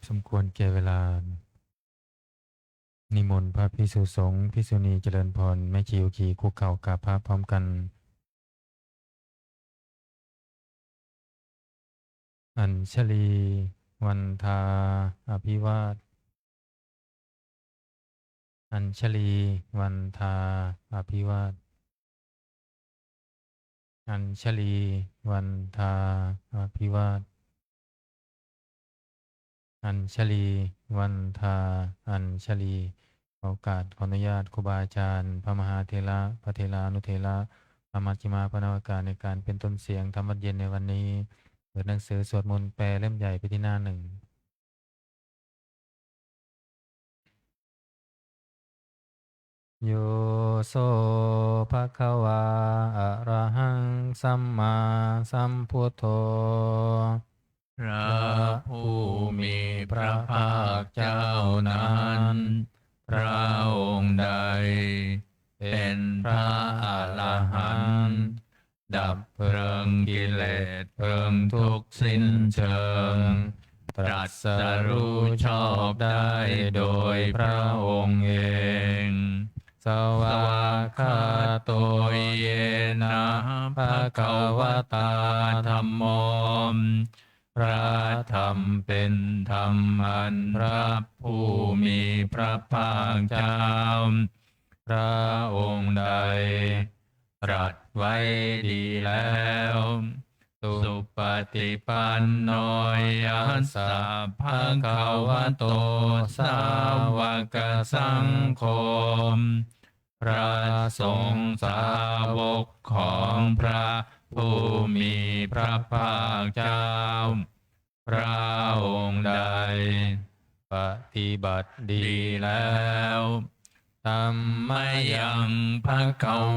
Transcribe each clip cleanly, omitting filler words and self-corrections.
สมควรแก่เวลานิมนต์พระภิกษุสงฆ์ภิกษุณีเจริญพรแม่ชีโอคีคุกเข่ากราบพระพร้อมกันอัญชลีวันทาอภิวาทอัญชลีวันทาอภิวาทอัญชลีวันทาอภิวาทอัญชลีวันทาอัญชลีขอโอกาสขออนุญาตครูบาอาจารย์พระมหาเถระพระเถระอนุเถระพระมัชฌิมาพระนวากาในการเป็นต้นเสียงธรรมวัดเย็นในวันนี้เปิดหนังสือสวดมนต์แปลเล่มใหญ่ไปที่หน้าหนึ่งโยโสภะคะวาอะระหังสัมมาสัมพุทโธพระผู้มีพระภาคเจ้านั้นพระองค์ใดเป็นพระอรหันต์ดับเพลิงกิเลสเพลิงทุกข์สิ้นเชิงตรัสรู้ชอบได้โดยพระองค์เองสวากขาโตเยนะภะคะวะตาธัมโมพระธรรมเป็นธรรมอันพระผู้มีพระภาคเจ้าพระองค์ใดตรัสไว้ดีแล้วสุปฏิปันโนยัสสะภะคะวะโตสาวกสังโฆพระสงฆ์สาวกของพระผู้มีพระภาคเจ้าพระองค์ใดปฏิบัติดีแล้วธัมมยังภ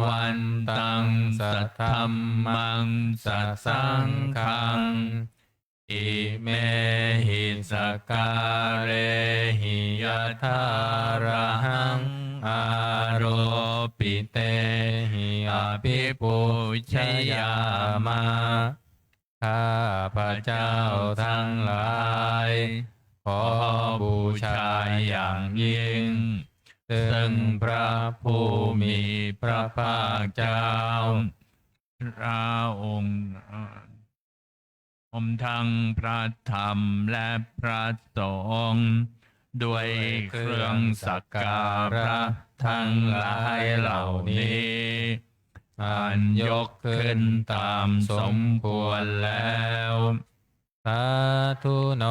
วันตังสัทธัมมังสัทสังฆังอิเมหิสการเรหิยถาระหังอาโรปิเตหิอภิปุชยามะข้าพระเจ้าทั้งหลายขอบูชาอย่างยิ่งซึ่งพระผู้มีพระภาคเจ้าพระองค์ทั้งพระธรรมและพระสงฆ์ด้วยเครื่องสักการะทั้งหลายเหล่านี้อันยกขึ้นตามสมควรแล้วสาธุโน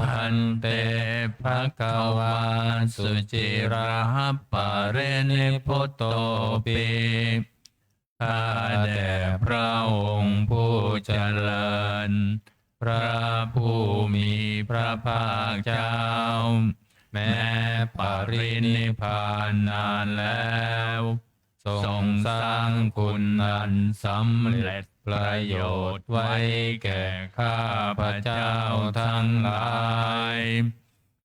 พันเตภคะวาสุจิราปะเรนิพุตโตปิข้าแด่พระองค์ผู้เจริญพระผู้มีพระภาคเจ้าแม้ปรินิพพานนานแล้วทรงสร้างคุณอันสำเร็จประโยชน์ไว้แก่ข้าพระเจ้าทั้งหลาย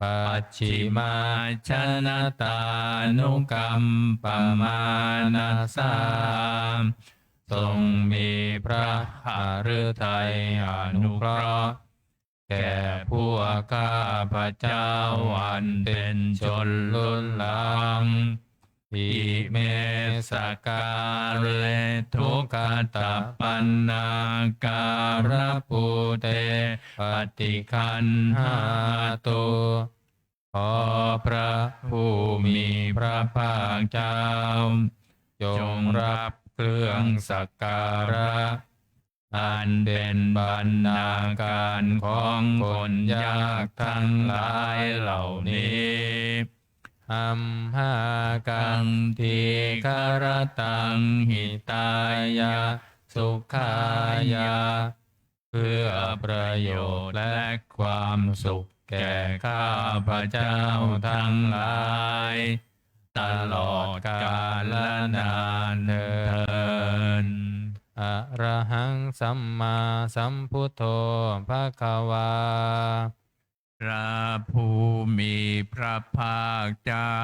ปัจฉิมาชนตานุกรรมปมานาสาทรงมีพระหฤทัยอนุเคราะห์แก่พวกข้าพระเจ้าอันเป็นชนล้นหลังอิเมสการเลทุกขตปันนาการปุเตปฏิคันหาตุขอพระผู้มีพระภาคเจ้าจงรับเครื่องสักการะอันเป็นบรรณาการของคนยากทั้งหลายเหล่านี้อัมหากังทีคารตังหิตายาสุขายาเพื่อประโยชน์และความสุขแก่ข้าพระเจ้าทั้งหลายตลอดกาลนานเทินอะระหังสัมมาสัมพุทโธภะคะวาพระผู้มีพระภาคเจ้า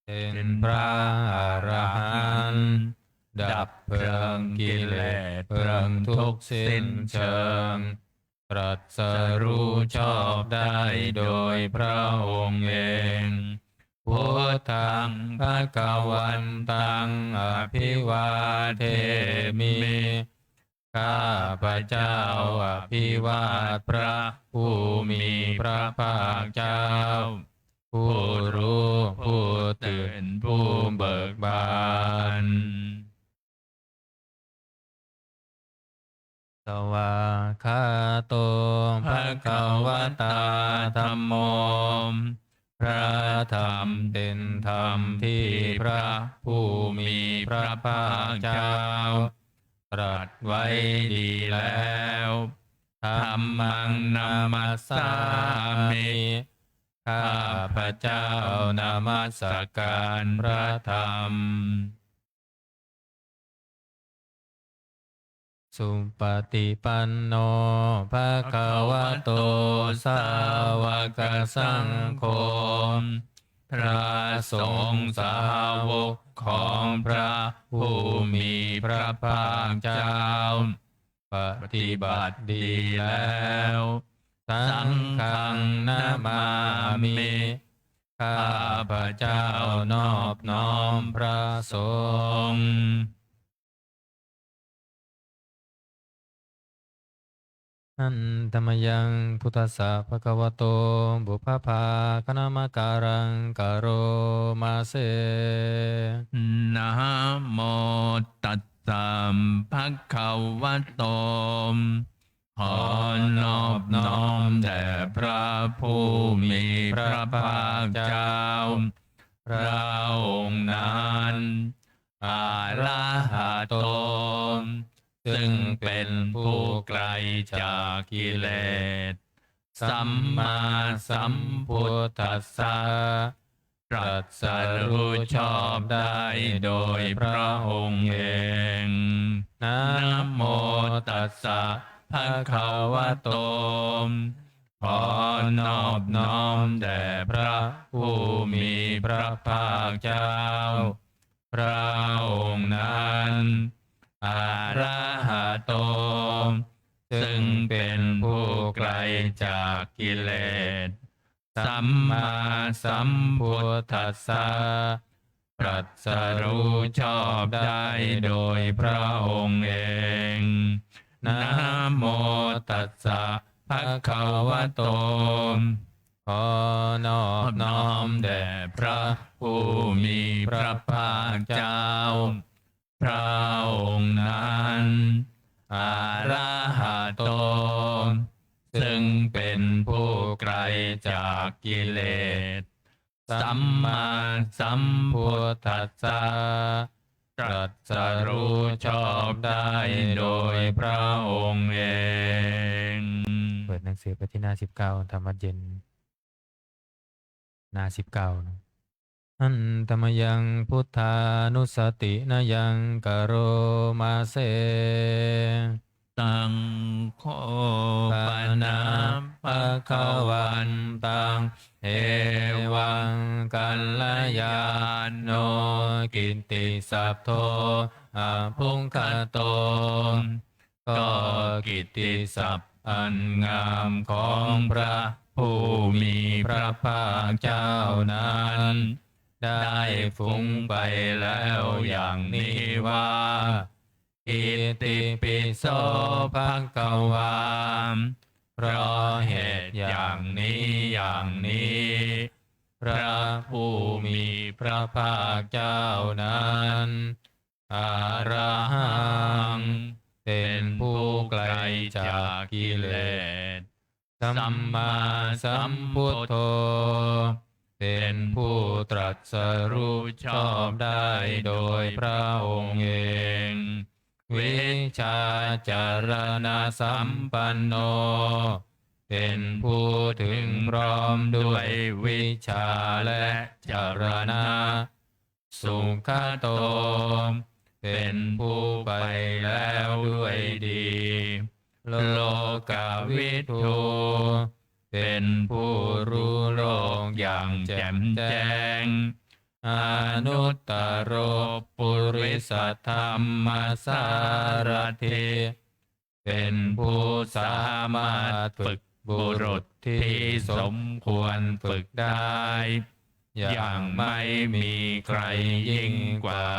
เป็นพระอรหันต์ดับเพลิงกิเลสเพลิงทุกข์สิ้นเชิง ตรัสรู้ชอบได้โดยพระองค์เองพุทธังภคะวันตังอภิวาเทมิข้าพระเจ้าอภิวาทพระผู้มีพระภาคเจ้าผู้รู้ผู้ตื่นผู้เบิกบานสวากขาโตภะคะวะตาธัมโมพระธรรมเป็นธรรมที่พระผู้มีพระภาคเจ้าตรัสไว้ดีแล้วธัมมังนามัสสามิข้าพระเจ้านมัสการพระธรรมสุปฏิปันโนภะคะวะโตสาวกสังโฆพระสงฆ์สาวกของพระผู้มีพระภาคเจ้าปฏิบัติดีแล้วสังฆังนามามิข้าพระเจ้านอบน้อมพระสงฆ์อันธรรมยังพุทธัสสะภะคะวะโตบุพพาคณามการังกโรมาเสนะโมตัสสะภะคะวะโตขอนอบน้อมแด่พระผู้มีพระภาคเจ้าพระองค์นั้นอะระหะโตซึ่งเป็นผู้ไกลจากกิเลสสัมมาสัมพุทธัสสะตรัสรู้ชอบได้โดยพระองค์เองนะโมตัสสะภะคะวะโตขอนอบน้อมแด่พระผู้มีพระภาคเจ้าพระองค์นั้นอะระหะโตซึ่งเป็นผู้ไกลจากกิเลสสัมมาสัมพุทธัสสะตรัสรู้ชอบได้โดยพระองค์เองนะโมตัสสะภะคะวะโตขอนอบน้อมแด่พระผู้มีพระภาคเจ้าพระองค์นั้นอะระหะโตซึ่งเป็นผู้ไกลจากกิเลสสัมมาสัมพุทธัสสะตรัสรู้ชอบได้โดยพระองค์เองเปิดหนังสือไปที่หน้า19ธรรมเย็นหน้า19นะอันธรรมยังพุทธานุสตินายังกโรมาเสตังโฆปนาภะคะวันตังเอวังกัลยาโนกิตติสัพโทอะภุงคโตก็กิตติศัพท์อันงามของพระผู้มีพระภาคเจ้านั้นได้ฟุ้งไปแล้วอย่างนี้ว่าอิติปิโสภควาเพราะเหตุอย่างนี้อย่างนี้พระผู้มีพระภาคเจ้านั้นอะระหังเป็นผู้ไกลจากกิเลสสัมมาสัมพุทโธเป็นผู้ตรัสรู้ชอบได้โดยพระองค์เองวิชาจารณะสัมปันโนเป็นผู้ถึงพร้อมด้วยวิชาและจารณะสุขโตเป็นผู้ไปแล้วด้วยดีโลกวิทูเป็นผู้รู้โลกอย่างแจ่มแจ้งอนุตตโรปุริสธรรมสารถิ เป็นผู้สามารถฝึกบุรุษที่สมควรฝึกได้ อย่างไม่มีใครยิ่งกว่า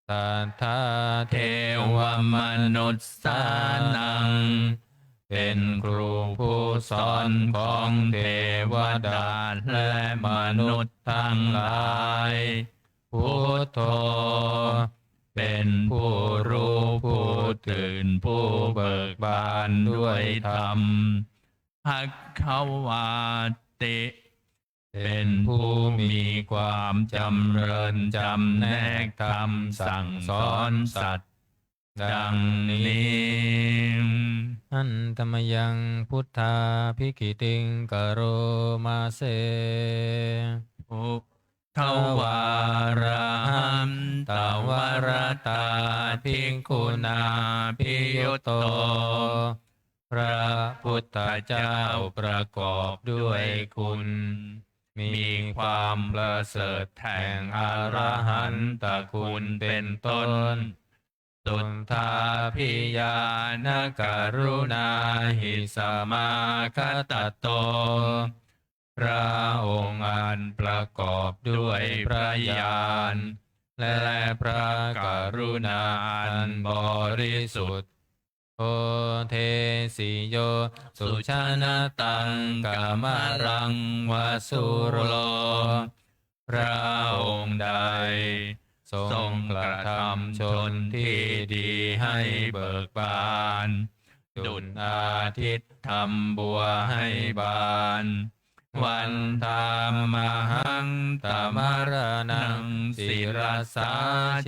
สัทธาเท เทวมนุษย์สานัง เป็นครูผู้สอนของเทวดาและมนุษย์ทั้งหลาย พุทโธเป็นผู้รู้ผู้ตื่นผู้เบิกบานด้วยธรรมภควาติ เป็นผู้มีความจำเริญจำแนกธรรมสั่งสอนสัตว์ดังนี้ อันตมยังพุทธาภิกิติงกโรมาเส อุทวาระหันตวรตาภิกขุนาภิยุตโต พระพุทธเจ้าประกอบด้วยคุณ มีความประเสริฐแห่งอรหันตคุณเป็นต้น สุนทาพิยานกรุณาหิสมาคตโต พระองค์อันประกอบด้วยพระญาณและพระกรุณาอันบริสุทธิ์ โอเทสิโยสุชนะตังกามรังวสุโร พระองค์ใดทรงกระทำชนที่ดีให้เบิกบานดุจอาทิตย์ทำบัวให้บาน วันธามหังตมรนังศิรสา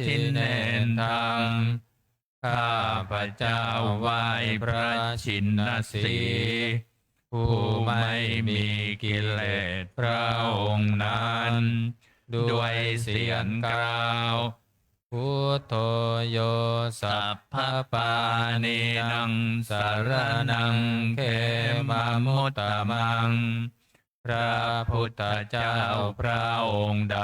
ชินเนนทัง ข้าพระเจ้าไหว้พระชินสีห์ผู้ไม่มีกิเลสพระองค์นั้น ด้วยเสียงกล่าว พุทโธโยสัพพ พระปานีนังสารนังเขมามุตตมัง พระพุทธเจ้าพระองค์ใด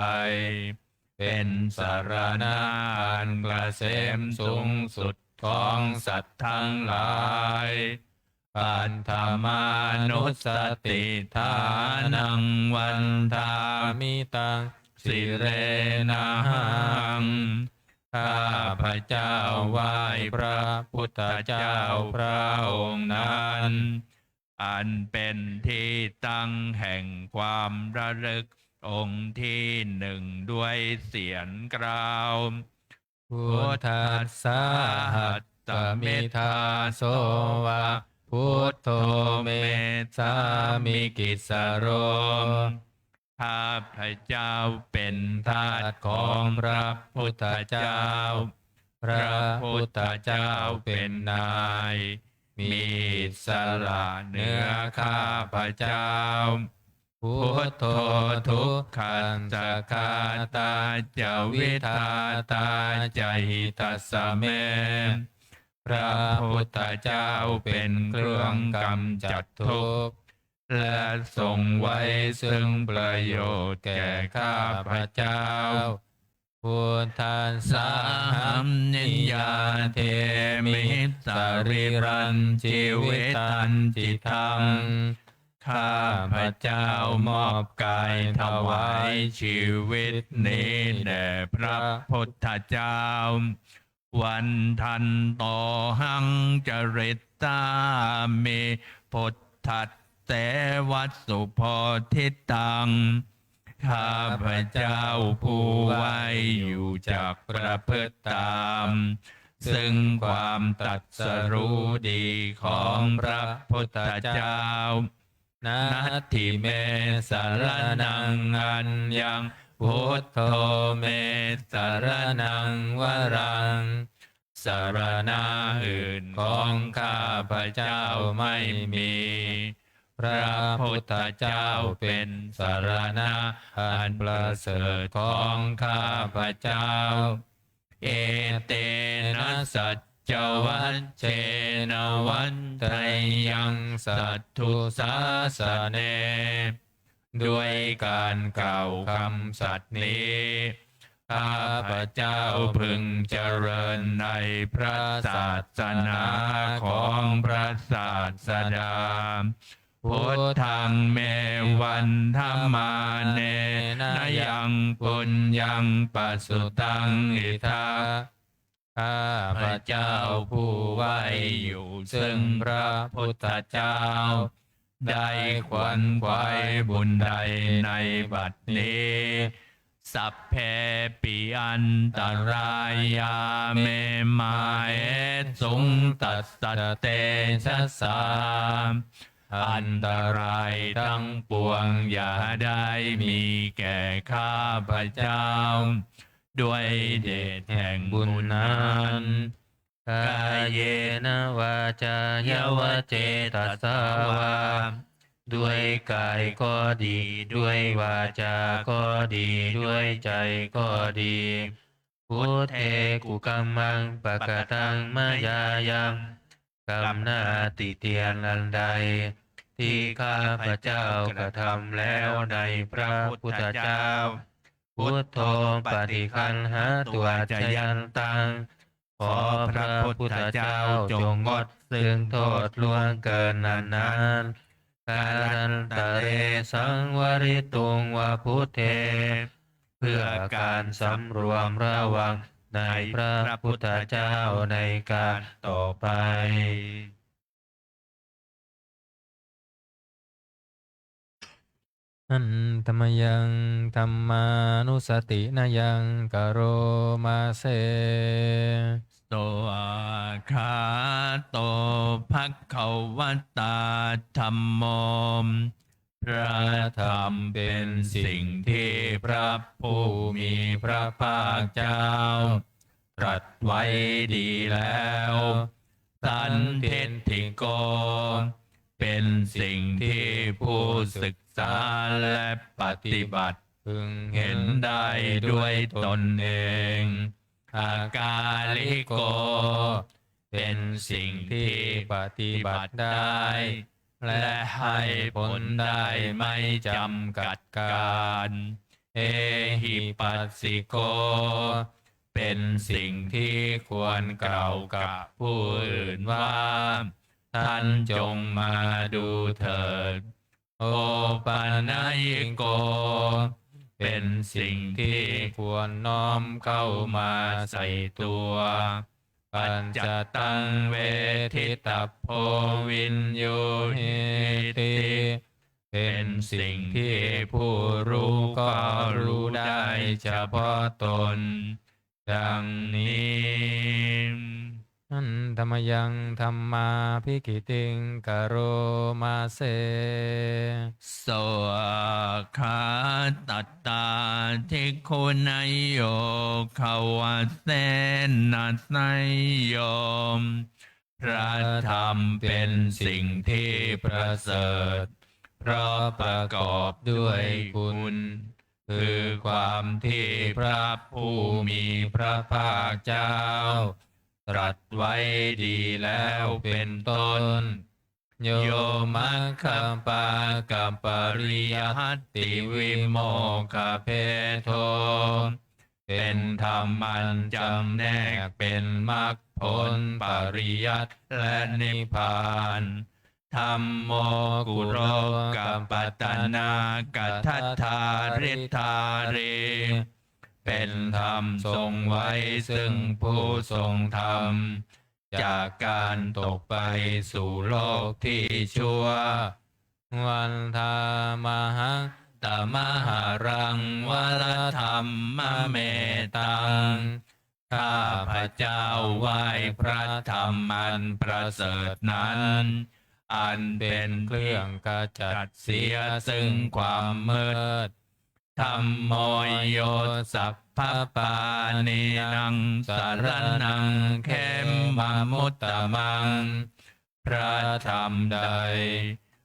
เป็นสารณะอันเกษมสูงสุดของสัตว์ทั้งหลายปันธมานุสติทานังวันทามิตังสิเรนะหัง ข้าพระเจ้าไหว้พระพุทธเจ้าพระองค์นั้น อันเป็นที่ตั้งแห่งความระลึกองค์ที่หนึ่งด้วยเสียงกล่าว พุทธัสสะหัตตมิทาโสวะพุทโธเมสามิกิสโร ข้าพระเจ้าเป็นทาสของพระพุทธเจ้า พระพุทธเจ้าเป็นนาย มีอิสระเหนือข้าพระเจ้า พุทโธทุกขันสคาตาจวิทาตาจหิตัสสะเม พระพุทธเจ้าเป็นเครื่องกำจัดทุกข์และทรงไว้ซึ่งประโยชน์แก่ข้าพระเจ้า พุทธัสสะ สา หั หั ม ม นิ นิ ยาย า เท เท มิ มิ ส สา ริ ริ รั รั น น ชี ชี วิ วิ ตั ตั น น จิ จิ ตั ตั ง ง ข้าพระเจ้ามอบกายถวายชีวิตนี้แด่พระพุทธเจ้า วันทันโตหังจริตตามิพุทธัสเตวัสสุโพธิตัง ข้าพระเจ้าผู้ไว้อยู่จากประพฤติตาม ซึ่งความตรัสรู้ดีของพระพุทธเจ้า นัต นัต ถิ ถิ เม เม สา สาร ร นั นั ง ง อั อั น น ยั ยัง ง พุ พุ ท ท โธ โธ เม เม สา สาร ร นั นั ง ง ว ว รั รั ง ง สารณะอื่นของข้าพระเจ้าไม่มี พระพุทธเจ้าเป็นสารณะอันประเสริฐของข้าพระเจ้า เอเตนะสัจจวัชเชนวันไตรยังสัตถุสาสเน ด้วยการกล่าวคำสัตย์นี้ ข้าพระเจ้าพึงเจริญในพระศาสนาของ ศาสดาพุทธังเมวันธัมมาเนนะยังปุญญังปัสสุตังอิทาข้าพระเจ้าผู้ไหวอยู่ซึ่งพระพุทธเจ้าได้ขวนขวายบุญใดในบัดนี้สัพเพปิอันตรายาเมมาเอสุงตัสสะเตชะสาอันตรายทั้งปวงอย่าได้มีแก่ข้าพระเจ้าด้วยเดชแห่งบุญนั้นกายเยนะวาจายวเจตัสสาวาด้วยกายก็ดีด้วยวาจาก็ดีด้วยใจก็ดีพุทเทกุกัมมังปะกะตังมายายังกรรมหน้าติเตียนอันใดที่ข้าพระเจ้ากระทำแล้วในพระพุทธเจ้าพุทโธปฏิคันหาตัวจยันตังขอพระพุทธเจ้าจงงดซึ่งโทษล่วงเกินนานๆการตะเรสังวริตุงวาพุทเทเพื่อการสำรวมระวังในพระพุทธเจ้าในการต่อไปอันธรรมยังธรรมานุสตินายังกโรมาเสโตอาคาโตภควตาธัมโมพระธรรมเป็นสิ่งที่พระผู้มีพระภาคเจ้าตรัสไว้ดีแล้วสันทิฏฐิโกเป็นสิ่งที่ผู้ศึกษาและปฏิบัติพึงเห็นได้ด้วยตนเองอากาลิโกเป็นสิ่งที่ปฏิบัติได้และให้ผลได้ไม่จำกัดการเอหิปัสสิโกเป็นสิ่งที่ควรกล่าวกับผู้อื่นว่าท่านจงมาดูเถิดโอปัญญิโกเป็นสิ่งที่ควรน้อมเข้ามาใส่ตัวปัญจตังเวทิตาโพวินโยหิติเป็นสิ่งที่ผู้รู้ก็รู้ได้เฉพาะตนดังนี้อันธรรมยังธรรมาภิกิติงกโรมาเสโสคาตตาทิคุณายโยขวเสนัสยโยมพระธรรมเป็นสิ่งที่ประเสริฐเพราะประกอบด้วยคุณคือความที่พระผู้มีพระภาคเจ้าตรัสไว้ดีแล้วเป็นต้นโยมัคคปากัปปริยัตติวิโมกขเพโทเป็นธรรมันจำแนกเป็นมรรคผลปริยัติและนิพพานธัมโมกุโรกัปปตนากัตถัทธาริธาเรเป็นธรรมทรงไว้ซึ่งผู้ทรงธรรมจากการตกไปสู่โลกที่ชั่ววันธามหังตมหารังวรธรรมเมตังข้าพระเจ้าไหว้พระธรรมอันประเสริฐนั้นอันเป็นเครื่องกำจัดเสียซึ่งความมืดธัมโมโยสัพพปานินังสารนังเขมมมุตตมังพระธรรมใด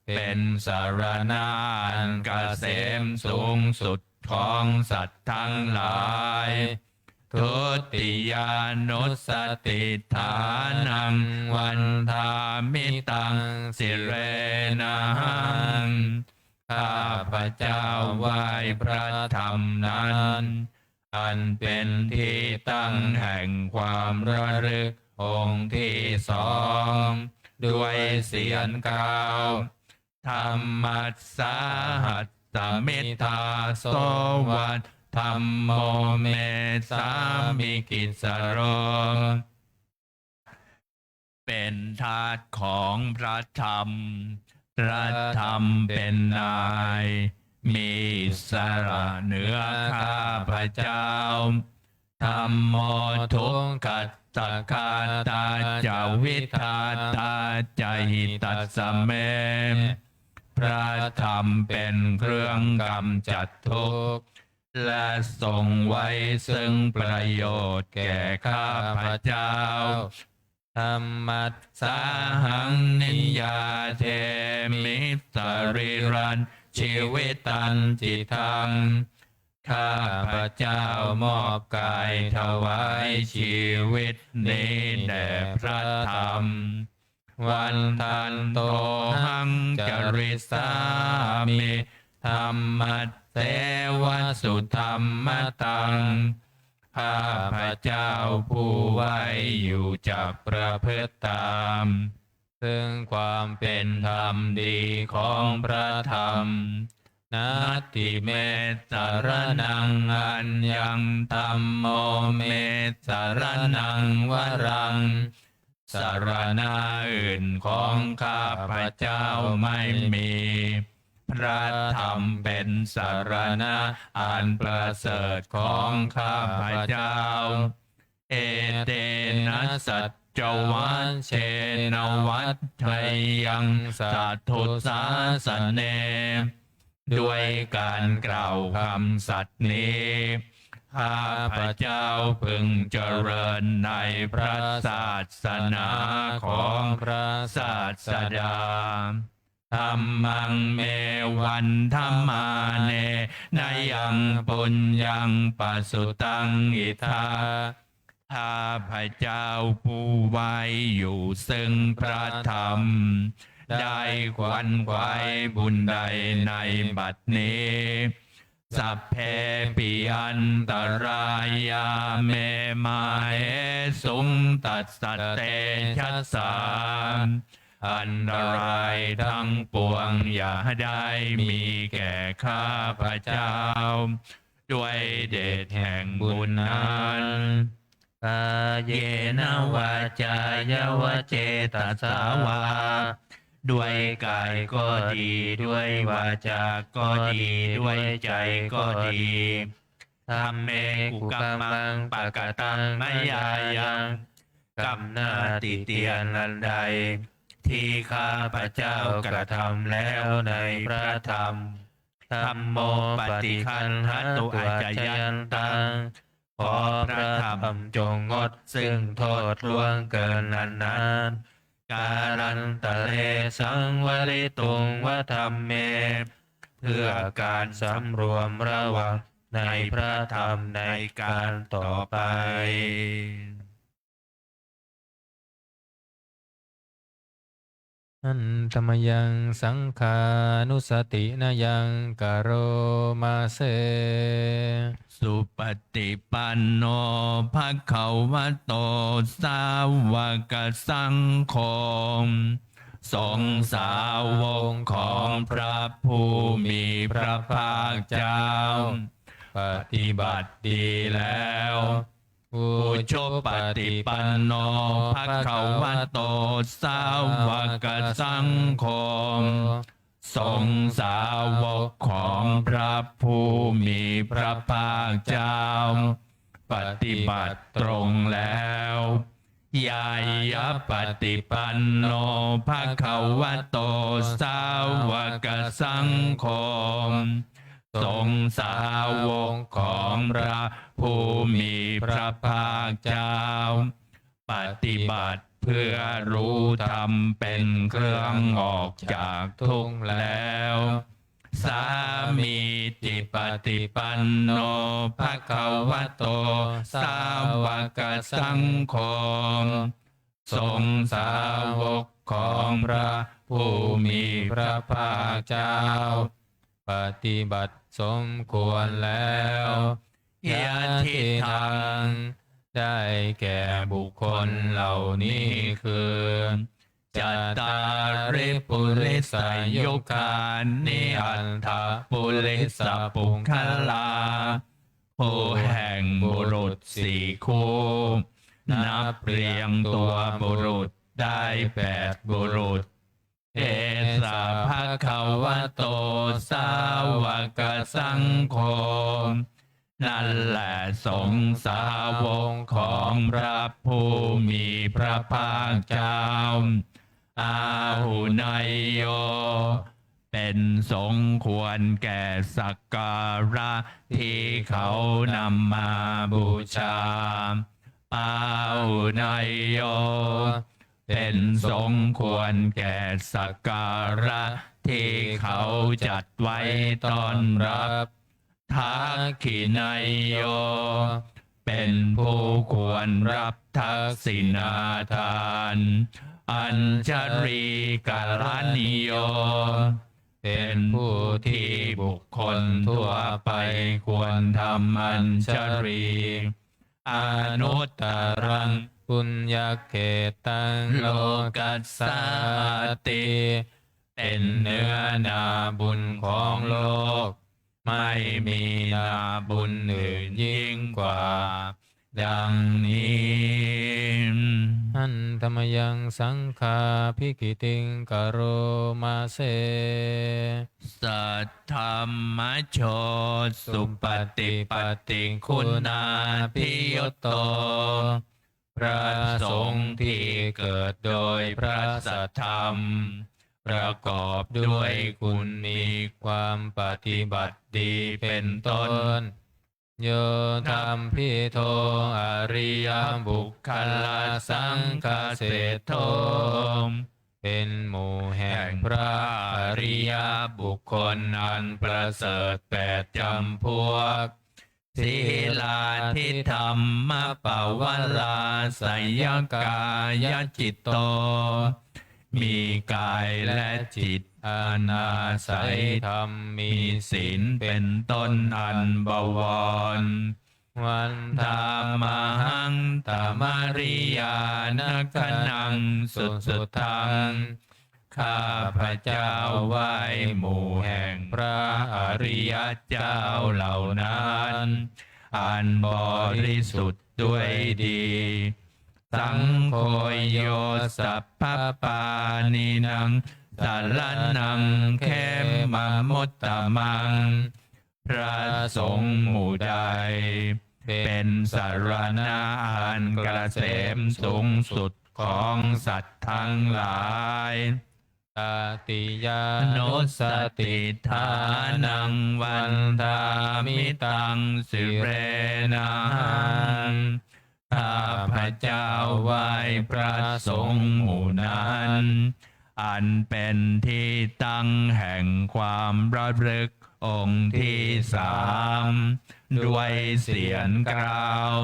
เป็นสารณะอันเกษมสูงสุดของสัตว์ทั้งหลายทุติยานุสติฐานังวันธามิตังสิเรนังข้าพระเจ้าไหว้พระธรรมนั้นอันเป็นที่ตั้งแห่งความระลึกองค์ที่สอง ด้วยเสียงกล่าวธรรมัสสาหัสสมิทาโสวัตธัมโมเมสามิกิสโร เป็นทาสของพระธรรม พระธรรมเป็นนาย มีอิสระเหนือข้าพเจ้าธรรมโมทุกขัตตคาตาจาวิทาตาจาหิตัสสะเม พระธรรมเป็นเครื่องกำจัดทุกข์ และทรงไว้ซึ่งประโยชน์แก่ข้าพเจ้า ธรรมัสสาหังนิยาเทมิสริรันชีวิตันจิตังข้าพเจ้ามอบกายถวายชีวิตนี้แด่พระธรรม วันทันโตหังจริสามิธรรมัสเสวสุธรรมตังข้าพเจ้าผู้ไว้อยู่จากประพฤติตามซึ่งความเป็นธรรมดีของพระธรรมนาติเมสรนังอัญญังธัมโมเมสรนังวรังสรณะอื่นของข้าพเจ้าไม่มีพระธรรมเป็นสรณะอันประเสริฐของข้าพเจ้าเอเตนะสัจจวัชเชนวัฏไทยังสัทธุสาสเนด้วยการกล่าวคำสัตย์นี้ข้าพเจ้าพึงเจริญในพระศาสนาของพระศาสดาธัมมังเมวันธัมมาเนนายังปุญญังปัสสุตังอิทาข้าพเจ้าผู้ไว้อยู่ซึ่งพระธรรมได้ขวัญไขวบุญใดในบัดนี้สัพเพปิอันตรายาเมมาเอสุงตัสสะเตชัสสาอันตรายทั้งปวงอย่าได้มีแก่ข้าพเจ้าด้วยเดชแห่งบุญนั้นกายเยนะวาจายาวเจตสาวาด้วยกายก็ดีด้วยวาจาก็ดีด้วยใจก็ดีธรรมเมกุกัมมังปะกะตังมยายังกำหน้าติเตียนอันใดที่ข้าพเจ้ากระทำแล้วในพระธรรมธัมโมปฏิคันหตุอาจยันตังขอพระธรรมจงงดซึ่งโทษล่วงเกินนั้นการันตะเลสังวริตุงวธรรมเมเพื่อการสำรวมระวังในพระธรรมในการต่อไปอันธรรมยังสังขานุสตินายังกโรมาเสสุปฏิปันโนภะคะวะโตสาวกสังโฆสงฆ์สาวกของพระผู้มีพระภาคเจ้าปฏิบัติดีแล้วอุชุปฏิปันโนภะคะวะโตสาวกสังโฆสงฆ์สาวกของพระผู้มีพระภาคเจ้าปฏิบัติตรงแล้วยายะปฏิปันโนภะคะวะโตสาวกสังโฆสงฆ์สาวกของพระผู้มีพระภาคเจ้าปฏิบัติเพื่อรู้ธรรมเป็นเครื่องออกจากทุกข์แล้วสามีติปฏิปันโนภะคะวะโตสาวกสังโฆสงฆ์สาวกของพระผู้มีพระภาคเจ้าปฏิบัติสมควรแล้วยะทิทังได้แก่บุคคลเหล่านี้คือ จัตตาริปุริสยุคานิอันทปุริสปุคลาผู้แห่งบุรุษสี่คู่นับเรียงตัวบุรุษได้8บุรุษเอสาภะคะวะโตสาวกสังโฆนั่นแหละสงฆ์สาวกของพระผู้มีพระภาคเจ้าอาหุนายโยเป็นสงควรแก่สักการะที่เขานำมาบูชาอาหุนายโยเป็นสงควรแก่สักการะที่เขาจัดไว้ต้อนรับทักขินายโยเป็นผู้ควรรับทักษิณาทานอัญชลีการณิโยเป็นผู้ที่บุคคลทั่วไปควรทำอัญชลีอนุตตรังปุญญเขตังโลกัสสาติเป็นเนื้อนาบุญของโลกไม่มีนาบุญอื่นยิ่งกว่าดังนี้อันธรรมยังสังฆาภิกิติงกโรมาเสสัทธรรมโชสุปฏิปติคุณาภิยโตพระสงฆ์ที่เกิดโดยพระสัทธรรมประกอบด้วยคุณมีความปฏิบัติดีเป็นต้นโยธรรมพิโทอริยบุคคลสังฆเศรษโธเป็นหมู่แห่งพระอริยบุคคลอันประเสริฐ8จำพวกศีลาทิธรรมปวาราสยกายจิตโตมีกายและจิตอานาศัยธรรมมีศีลเป็นต้นอันบวรวันธามหังตามริยานักขนังสุทังข้าพระเจ้าไหว้หมู่แห่งพระอริยเจ้าเหล่านั้นอันบริสุทธิ์ด้วยดีสังโฆโยสัพพปานินังสารนังเขมมุตตมังพระสงฆ์หมู่ใดเป็นสารณะอันเกษมสูงสุดของสัตว์ทั้งหลายตติยานุสติฐานังวันทามิตังสิเรนังข้าพระเจ้าไหว้พระสงฆ์หมู่นั้นอันเป็นที่ตั้งแห่งความระลึกองค์ที่3ด้วยเสียงกล่าว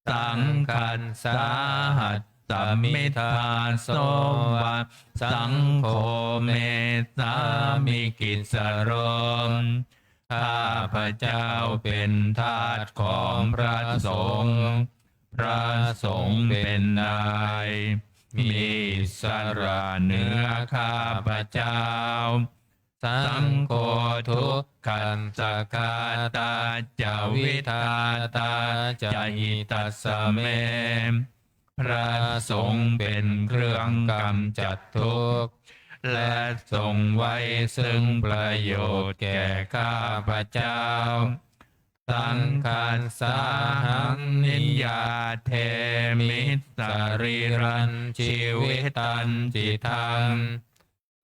สังฆัสสาหัสสมิทาโสวะสังโฆเมสามิกิสโรข้าพระเจ้าเป็นทาสของพระสงฆ์พระสงฆ์เป็นนายมีสระเหนือข้าพระเจ้าสังโฆทุกขันสกาตาจาวิทาตาจาหิตัสสะเมพระสงฆ์เป็นเครื่องกำจัดทุกข์และทรงไว้ซึ่งประโยชน์แก่ข้าพระเจ้าสังฆัสสาหังนิยาเทมิสรีรันชีวิตันจิตัง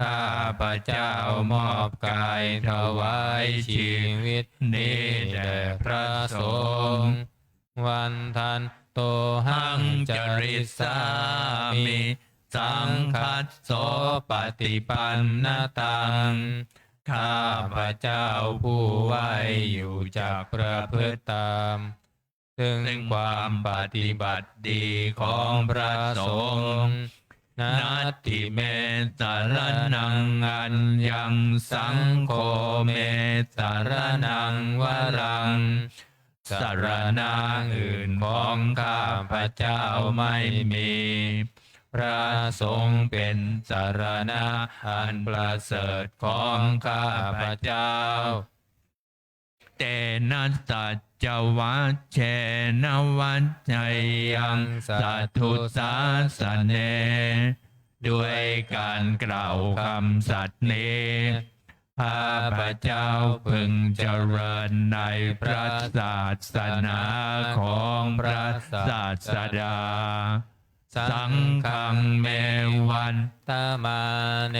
ข้าพระเจ้ามอบกายถวายชีวิตนี้แด่พระสงฆ์วันทันโตหังจริสามิสังคัสโสปฏิปันนตังข้าพระเจ้าผู้ไหวอยู่จากประพฤติตามซึ่งความปฏิบัติดีของพระสงฆ์นัตติเมสารนังอัญญังสังโฆเมสารนังวรังสารณะอื่นของข้าพระเจ้าไม่มี พระสงฆ์เป็นสรณะอันประเสริฐของข้าพเจ้าเตนะสัจจวัชเชนวัจจยังสัทธุสาสเนด้วยการกล่าวคำสัตย์นี้ข้าพเจ้าพึงเจริญในพระศาสนาของพระศาสดาสังฆังเมวันตมาเน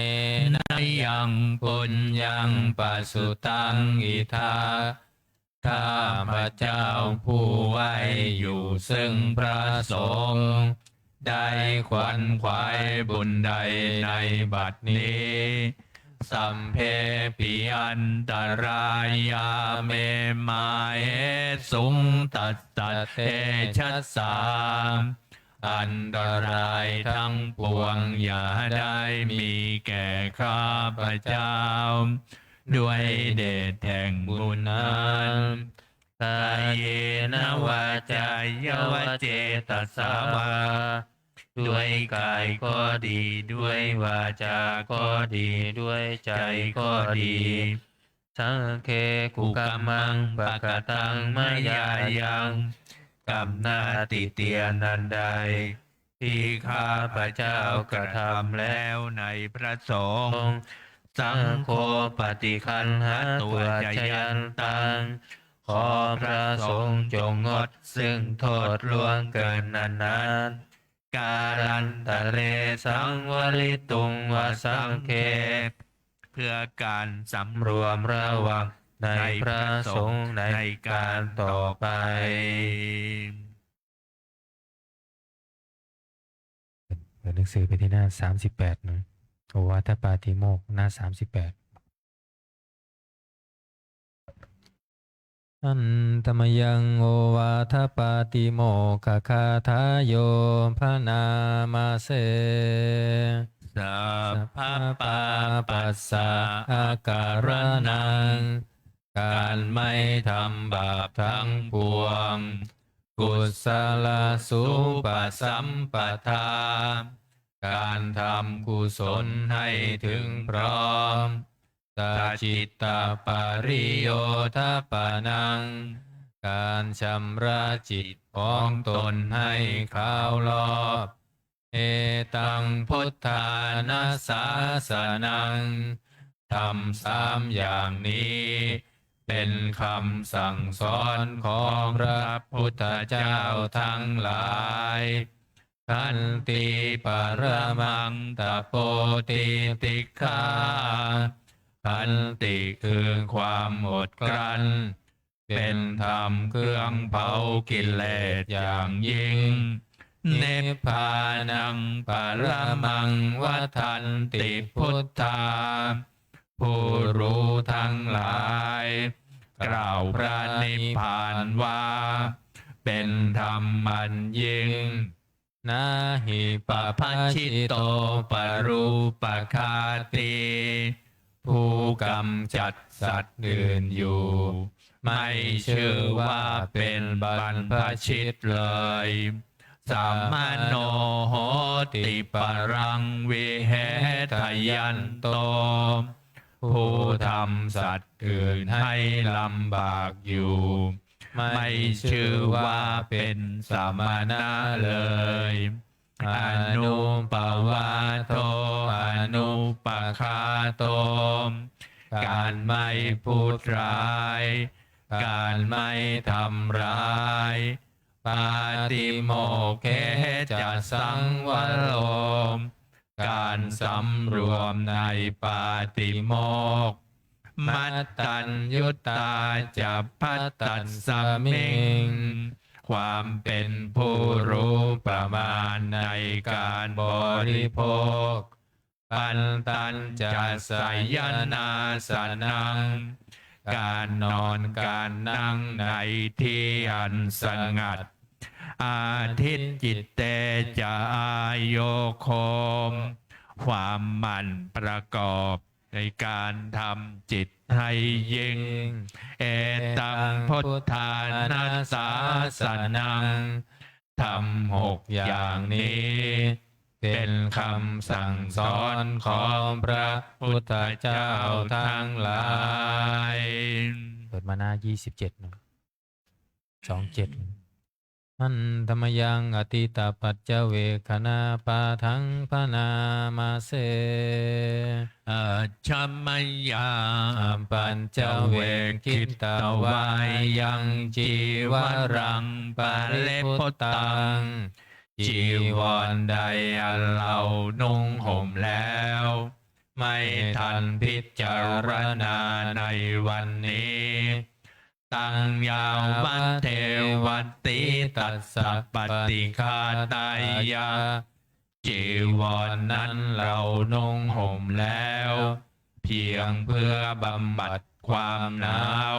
นยังปุญญังปัสสุตังอิทาข้าพเจ้าผู้ไว้อยู่ซึ่งพระสงฆ์ได้ขวัญขวายบุญใดในบัดนี้สัมเพปิอันตรายาเมมาเหสุงตัสสะเตชัสสาอันตรายทั้งปวงอย่าได้มีแก่ข้าพเจ้าด้วยเดชแห่งบุญนั้นกายเยนะวาจายยวเจตสาวาด้วยกายก็ดีด้วยวาจาก็ดีด้วยใจก็ดีสังเคกุกัมมังปะกตังมายายังกรรมหน้าติเตียนนันใดที่ข้าพเจ้ากระทำแล้วในพระสงฆ์สังโฆปฏิคันหาตัวจยันตังขอพระสงฆ์จงงดซึ่งโทษล่วงเกินนานๆการันตะเรสังวริตุงวสังเคเพื่อการสำรวมระวังในพระสงฆ์ในการต่อไปเปิดหนังสือไปที่หน้า38นะโอวาทปาติโมกข์หน้า38อันตมยังโอวาทปาติโมกขคาทายโยพนามาเสสัพพปาปัสสะอาการนังการไม่ทำบาปทั้งปวงกุศลสุปสัมปทาการทำกุศลให้ถึงพร้อมตาจิตตปาริโยทปานังการชำระจิตของตนให้ขาวรอบเอตังพุทธานาสาสนังทำสามอย่างนี้เป็นคำสั่งสอนของพระพุทธเจ้าทั้งหลายขันติปรมังตโปติติฆาขันติคือความอดกลั้นเป็นธรรมเครื่องเผากิเลสอย่างยิ่งนิพพานังปรมังวัฏันติพุทธาผู้รู้ทั้งหลายกล่าวพระนิพพานว่าเป็นธรรมอันยิ่งนาหิปปัชชิโตปรูปคาติผู้กำจัดสัตว์อื่นอยู่ไม่ชื่อว่าเป็นบรรพชิตเลยสัมมโนโหติปรังวิเหทยันโตผู้ทำสัตว์อื่นให้ลำบากอยู่ไม่ชื่อว่าเป็นสมณะเลยอนุปวาโทอนุปคาโตการไม่พูดร้ายการไม่ทำร้ายปาติโมกเขจะสังวโรมการสำรวมในปาติโมกข์มัตตัญยุตตาจัพพตัสสมิงความเป็นผู้รู้ประมาณในการบริโภคปันตัญจะสยนาสนังการนอนการนั่งในที่อันสงัดอาทิตจิตเตจะอาโยโคมความหมั่นประกอบในการทำจิตให้ยิ่งเอตังพุทธานาสาสนังทำ6 อย่างนี้ เป็นคำสั่งสอนของพระพุทธเจ้าทั้งหลายเปิดมาหน้า27นะ27อันธรรมยังอติตาปัจเจเวคณาปาทังพนามาเสชัมมยาปัญจเวคิตวายังจีวรังปาริพุตตังจีวรใดอันเรานุ่งห่มแล้ว ไม่ทันพิจารณาในวันนี้ตังยาววัตเทวัตติตัสสะปฏิฆาตายาจีวรนั้นเรานุ่งห่มแล้ว เพียงเพื่อบำบัดความหนาว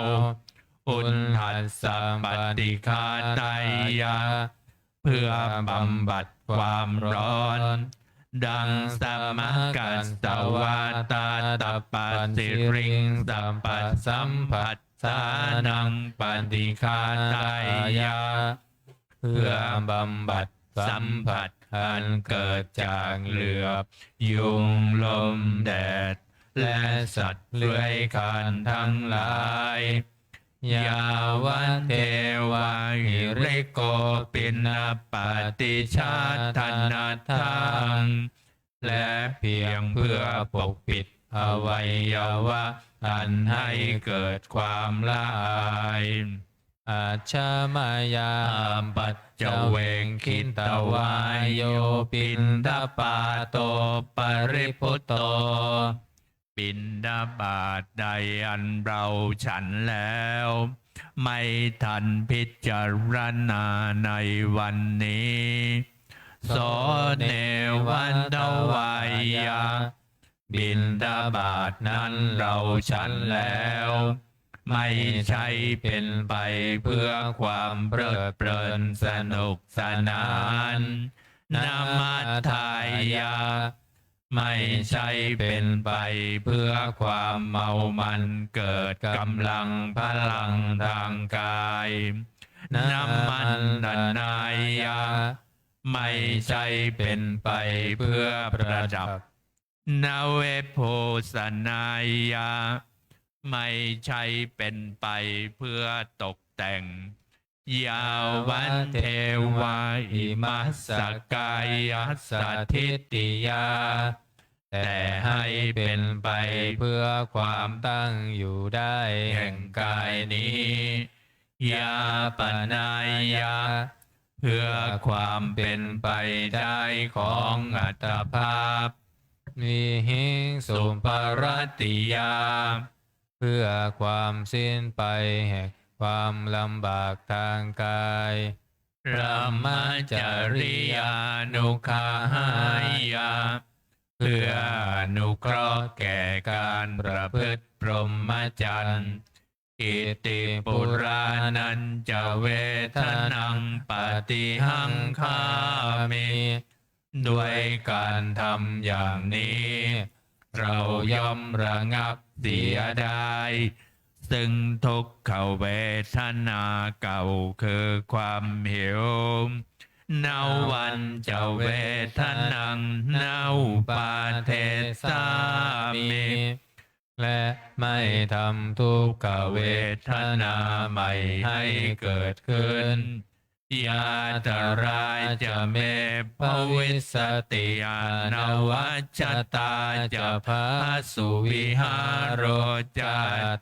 อุณหัสสะปฏิฆาตายาเพื่อบำบัดความร้อนดังสมกัสสวาตาตปัสสิริงสัมปัสสัมผัสสานังปฏิฆาตายาเพื่อบำบัดสัมผัสอันเกิดจากเหลือบยุงลมแดดและสัตว์เลื้อยคลานทั้งหลายยาวะเทวาหิริโกปินาปฏิชาธนาทังและเพียงเพื่อปกปิดอวัยวะอันให้เกิดความละอายอาชามายาปัจจเวงคิตวายโยปินทปาโตปริพุตโตปินดาบาตใดอันเราฉันแล้วไม่ทันพิจารณาในวันนี้โสเนวันตวายาบินดาบาตนั้นเราฉันแล้วไม่ใช่เป็นไปเพื่อความเพลิดเพลินสนุกสนานนามัตถายาไม่ใช่เป็นไปเพื่อความเมามันเกิดกำลังพลังทางกายน้ำมันนายาไม่ใช่เป็นไปเพื่อประดับนาเวโพสนายาไม่ใช่เป็นไปเพื่อตกแต่งยาวันเทวาอิมัสสกายาสัทธิติยาแต่ให้เป็นไปเพื่อความตั้งอยู่ได้แห่งกายนี้ยาปนายาเพื่อความเป็นไปได้ของอัตภาพวิหิงสุปรติยาเพื่อความสิ้นไปแห่งความลำบากทางกายพระมจริยานุคาหายาเพื่ออนุเคราะห์แก่การประพฤติพรหมจรรย์อิติปุรานันจะเวทนังปฏิหังคามิด้วยการทำอย่างนี้เราย่อมระงับเสียได้ซึ่งทุกขเวทนาเก่าคือความหิวนาวันจะเวทนังนาปาเทสามิและไม่ทำทุกขเวทนาใหม่ให้เกิดขึ้นยาตรายจะเมภวิสติอานวัจตาจะพาสุวิหารโรจ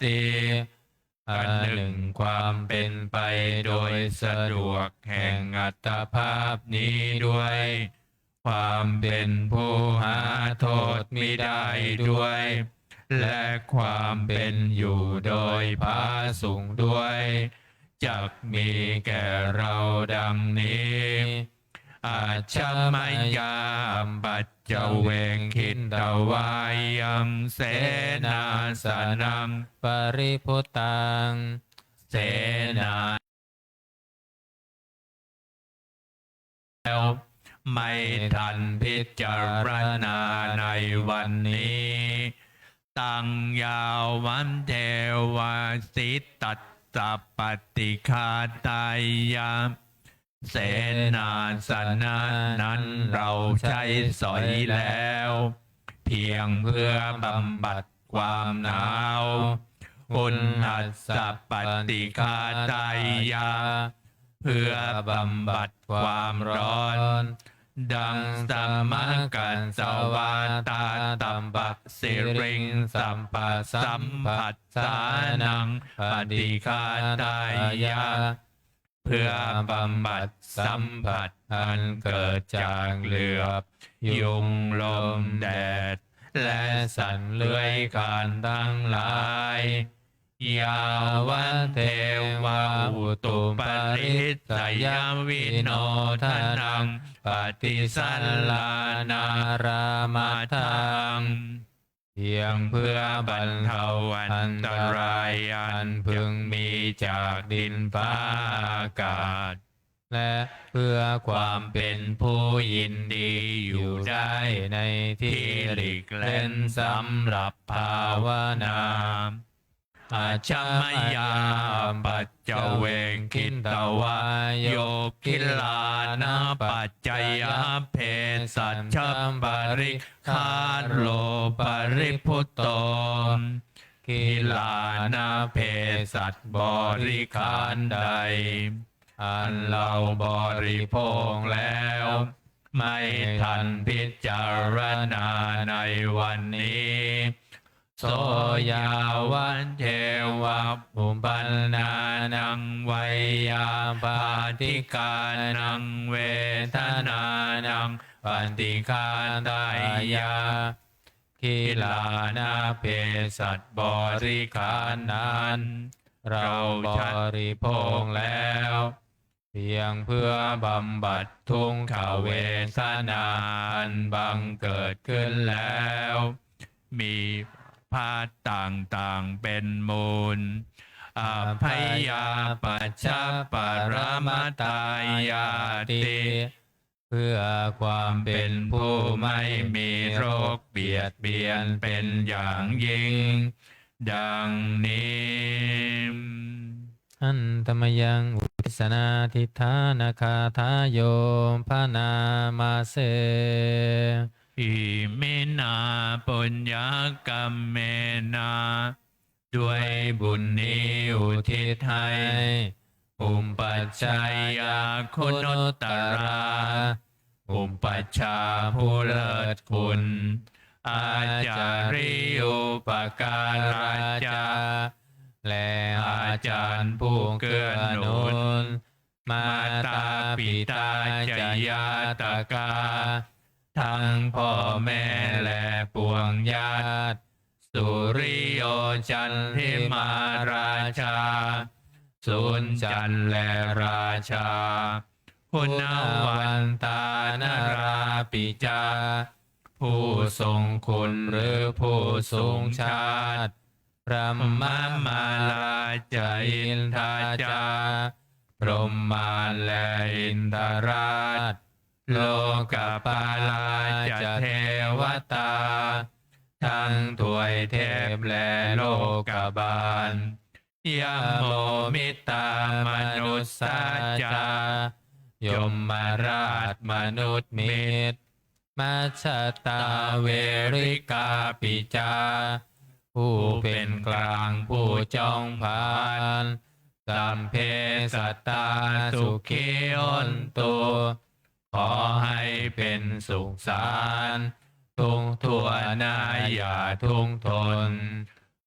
ติอันหนึ่งความเป็นไปโดยสะดวกแห่งอัตภาพนี้ด้วยความเป็นผู้หาโทษมิได้ด้วยและความเป็นอยู่โดยผาสุกด้วยจักมีแก่เราดังนี้อาชมายามปัจจเวงคินตวายังเสนาสนังปริพุตตังเสนาแล้วไม่ทันพิจารณาในวันนี้ตังยาววันเทวาสิตัสสะปฏิฆาตายา เสนาสนะนั้นเราใช้สอยแล้ว เพียงเพื่อบำบัดความหนาวอุณหัสสะปฏิฆาตายาเพื่อบำบัดความร้อน ดังสัมมากันสวาตาตัมปักสิริงสัมปัสสัมผัสสานังปฏิฆาตายาเพื่อบำบัดสัมผัสอันเกิดจากเหลือบยุงลมแดดและสัตว์เลื้อยคลานทั้งหลายยาวันเทวาอุตุปริสสยามวิโนทนังปฏิสัลลานารามาทังเพียงเพื่อบรรเทาอันตรายอันพึงมีจากดินฟ้าอากาศและเพื่อความเป็นผู้ยินดีอยู่ได้ในที่หลีกเล่นสำหรับภาวนาอาชัมมยาปัจเจเวงคินตวายโยคิลานาปัจจยเพสัชชัมปริคาโลปริพุตโตคิลานาเพสัชบริคารใดอันเราบริโภคแล้วไม่ทันพิจารณาในวันนี้โสยาวันเทวะปุปันนานังไวยาปาติกานังเวทนานังปันติกาตายาคิลานาเพสัตบริขารนั้นเราบริโภคแล้วเพียงเพื่อบำบัดทุกขเวทนาอันบังเกิดขึ้นแล้วมีพาตุต่างๆเป็นมูลอภัยยาปัจจปรมาตายาติเพื่อความเป็นผู้ไม่มีโรคเบียดเบียนเป็นอย่างยิ่งดังนี้อันตมยังอุทิศนาทิธานาคาทายโยพานามาเสอิมินาปุญญกรรมเมนาด้วยบุญนี้อุทิศให้อุปปัชฌายาคุณุตตราอุปปัชฌาย์ผู้เลิศคุณอาจาริยุปการาจาและอาจารย์ผู้เกื้อหนุนมาตาปิตาจยาตกาทั้งพ่อแม่และปวงญาติสุริโยจันทิมาราชาสุนจันทร์และราชาคุณวันตานราปิจาผู้ทรงคุณหรือผู้ทรงชาติพระมมาลาจาอินทาจาพรหมาและอินทราชโลกปาลาจเทวตาทั้งถวยเทพและโลกบาลยมโมมิตามนุสสาจายมมาราชมนุษย์มิตรมัชฌตาเวริกาปิจาผู้เป็นกลางผู้จ้องผานสัมเพสัตตาสุขีอนตุขอให้เป็นสุขสารทุกทั่วหน้าอย่าทุกข์ทน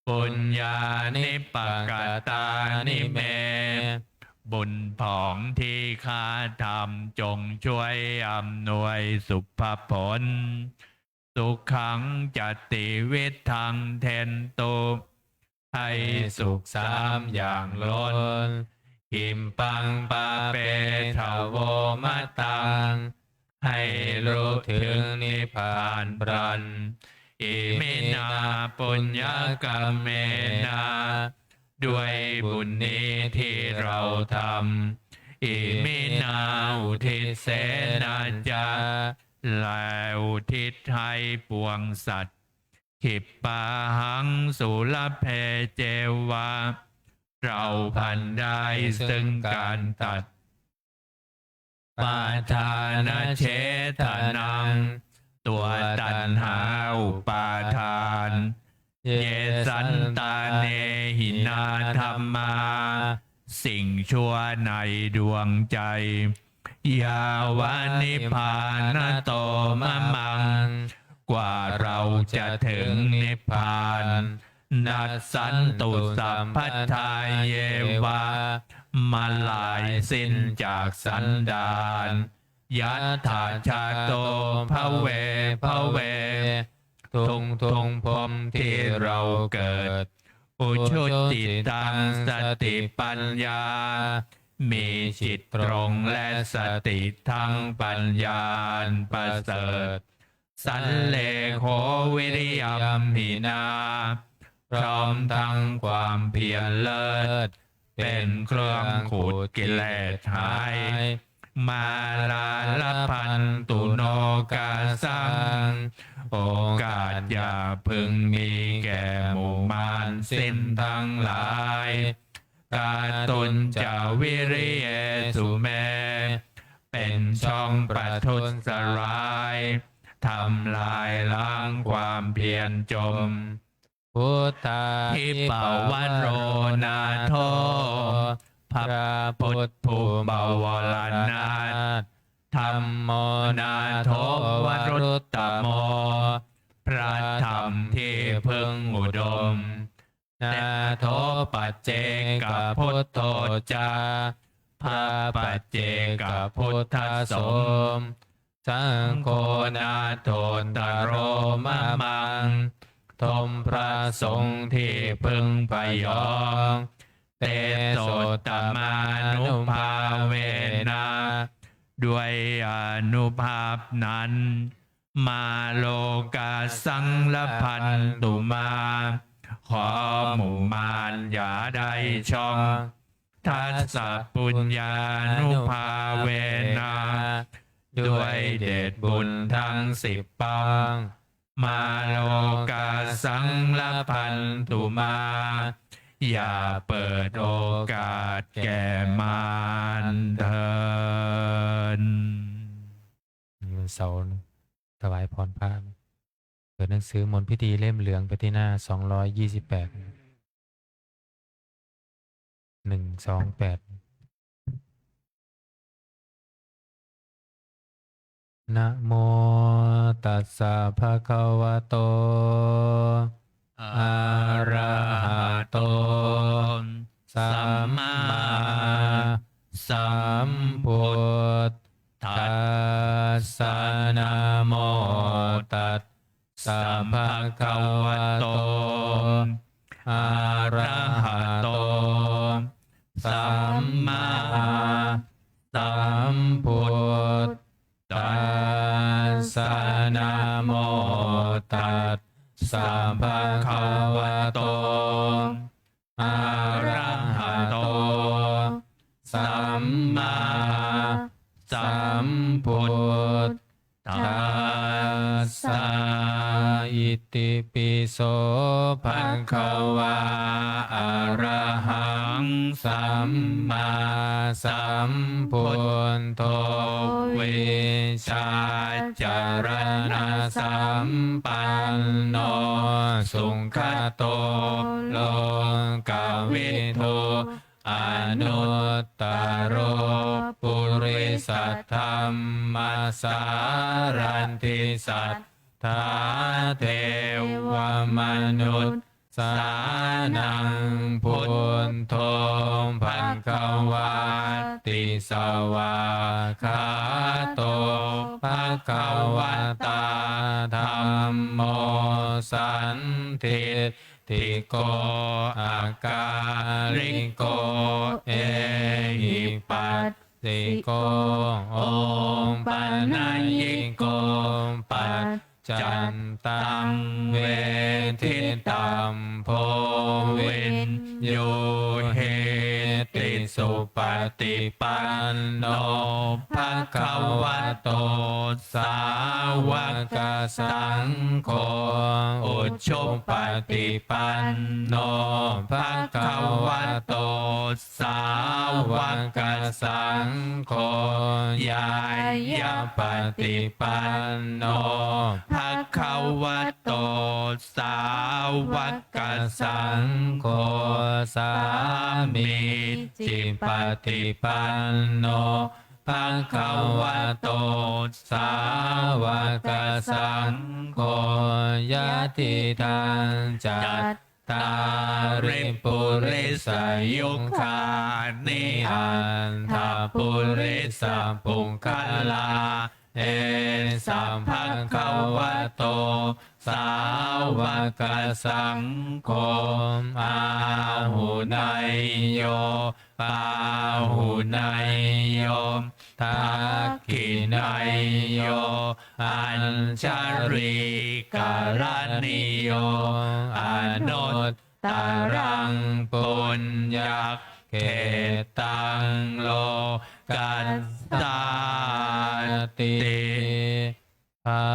ปุญญานิปกตานิเมบุญผองที่ข้าทำจงช่วยอำนวยสุภผลสุขังจติวิทังเทนตุให้สุขสามอย่างล้นหิมปังปาเปทาโวมะตังให้รู้ถึงนิพพานพรันอิมินาปุญญกรรมเมนาด้วยบุญนี้ที่เราทำอิมินาอุทิศเสนาจาและอุทิศให้ปวงสัตว์ขิปปาหังสุลเพเจวาเราพันได้ซึ่งการตัด ปาทานเชทนังตัวตัณหาอุปาทานเยสันตาเนหินาธรรมาสิ่งชั่วในดวงใจยาวานิพพานโตมะมังกว่าเราจะถึงนิพพานนัสสันตุสัพพทาเยวามาลายสิ้นจากสันดานยัตถาชาโตภเวภเวทุงพรหมที่เราเกิดอุชุติตังสติปัญญามีจิตตรงและสติทั้งปัญญาประเสริฐสันเลโควิริยมหินาพร้อมทั้งความเพียรเลิศเป็นเครื่องขูดกิเลสหายมาลาลพันตุโนกาสังโอกาสอย่าพึงมีแก่หมู่มารสิ้นทั้งหลายกาตุนจะวิริเยสุเมเป็นช่องประทุษร้ายทำลายล้างความเพียรจมพุทธาทิปวันโรนาโทพระพุทธผู้บวรนาถธรรมโมนาโทวรุตตโมพระธรรมที่พึงอุดมนาโทปัจเจกพุทโธจาพระปัจเจกพุทธสมสังโฆนาโทตโรมะมังทมพระสงฆ์ที่พึงพยองเตโสตมานุภาเวนะด้วยอนุภาพนั้นมาโลกาสังละพันตุมาขอหมู่มารอย่าได้ช่องทัสสะปุญญานุภาเวนะด้วยเดชบุญทั้ง10ปางมาโลกาสังละพันตุมาอย่าเปิดโอกาสแก่มารเถิดวันเสาร์ถวายพรพระเปิดหนังสือมนต์พิธีเล่มเหลืองไปที่หน้า228 128นะโมตัสสะภะคะวะโตอะระหะโตสัมมาสัมพุทธัสสะนะโมตัสสะภะคะวะโตอะระหะโตสัมมาสัมพุทธัสสะนะโมตัสสะภะคะวะโตอะระหะโตสัมมาสัมพุทธัสสะอิติปิโสภะคะวะอะระหังสัมมาสัมพุทโธวิชาจารณะสัมปันโนสุขโตโลกวิทูอนุตตโรปุริสัทธัมมาสารันติสัทธาเทวมนุษย์สานังพุทโธภควาติสวาคาโตภควตาธัมโมสันทิติโกอาการิโกเอหิปัสสิโกองค์ปัญญิโกปัจจันตังเวทิตัมโพวินโยเหติส สุปฏิปันโนภะคะวะโตสาวกสังโฆอุชุปฏิปันโนภะคะวะโตสาวกสังโฆยายาปฏิปันโนภะคะวะโตสาวกสังโฆสามีจิปฏิปันโนภะคะวะโตสาวกสังโฆยะติทังจัตตาริปุริสยุคานิอันทปุริสปุงคลาเอสัมภะคะวะโตสาวกสังโฆอาหุนายโยปาหุนายโยทักขินายโยอัญชาริการณิโยอนุตตรังปุญญเขตังโลกัสสาติพา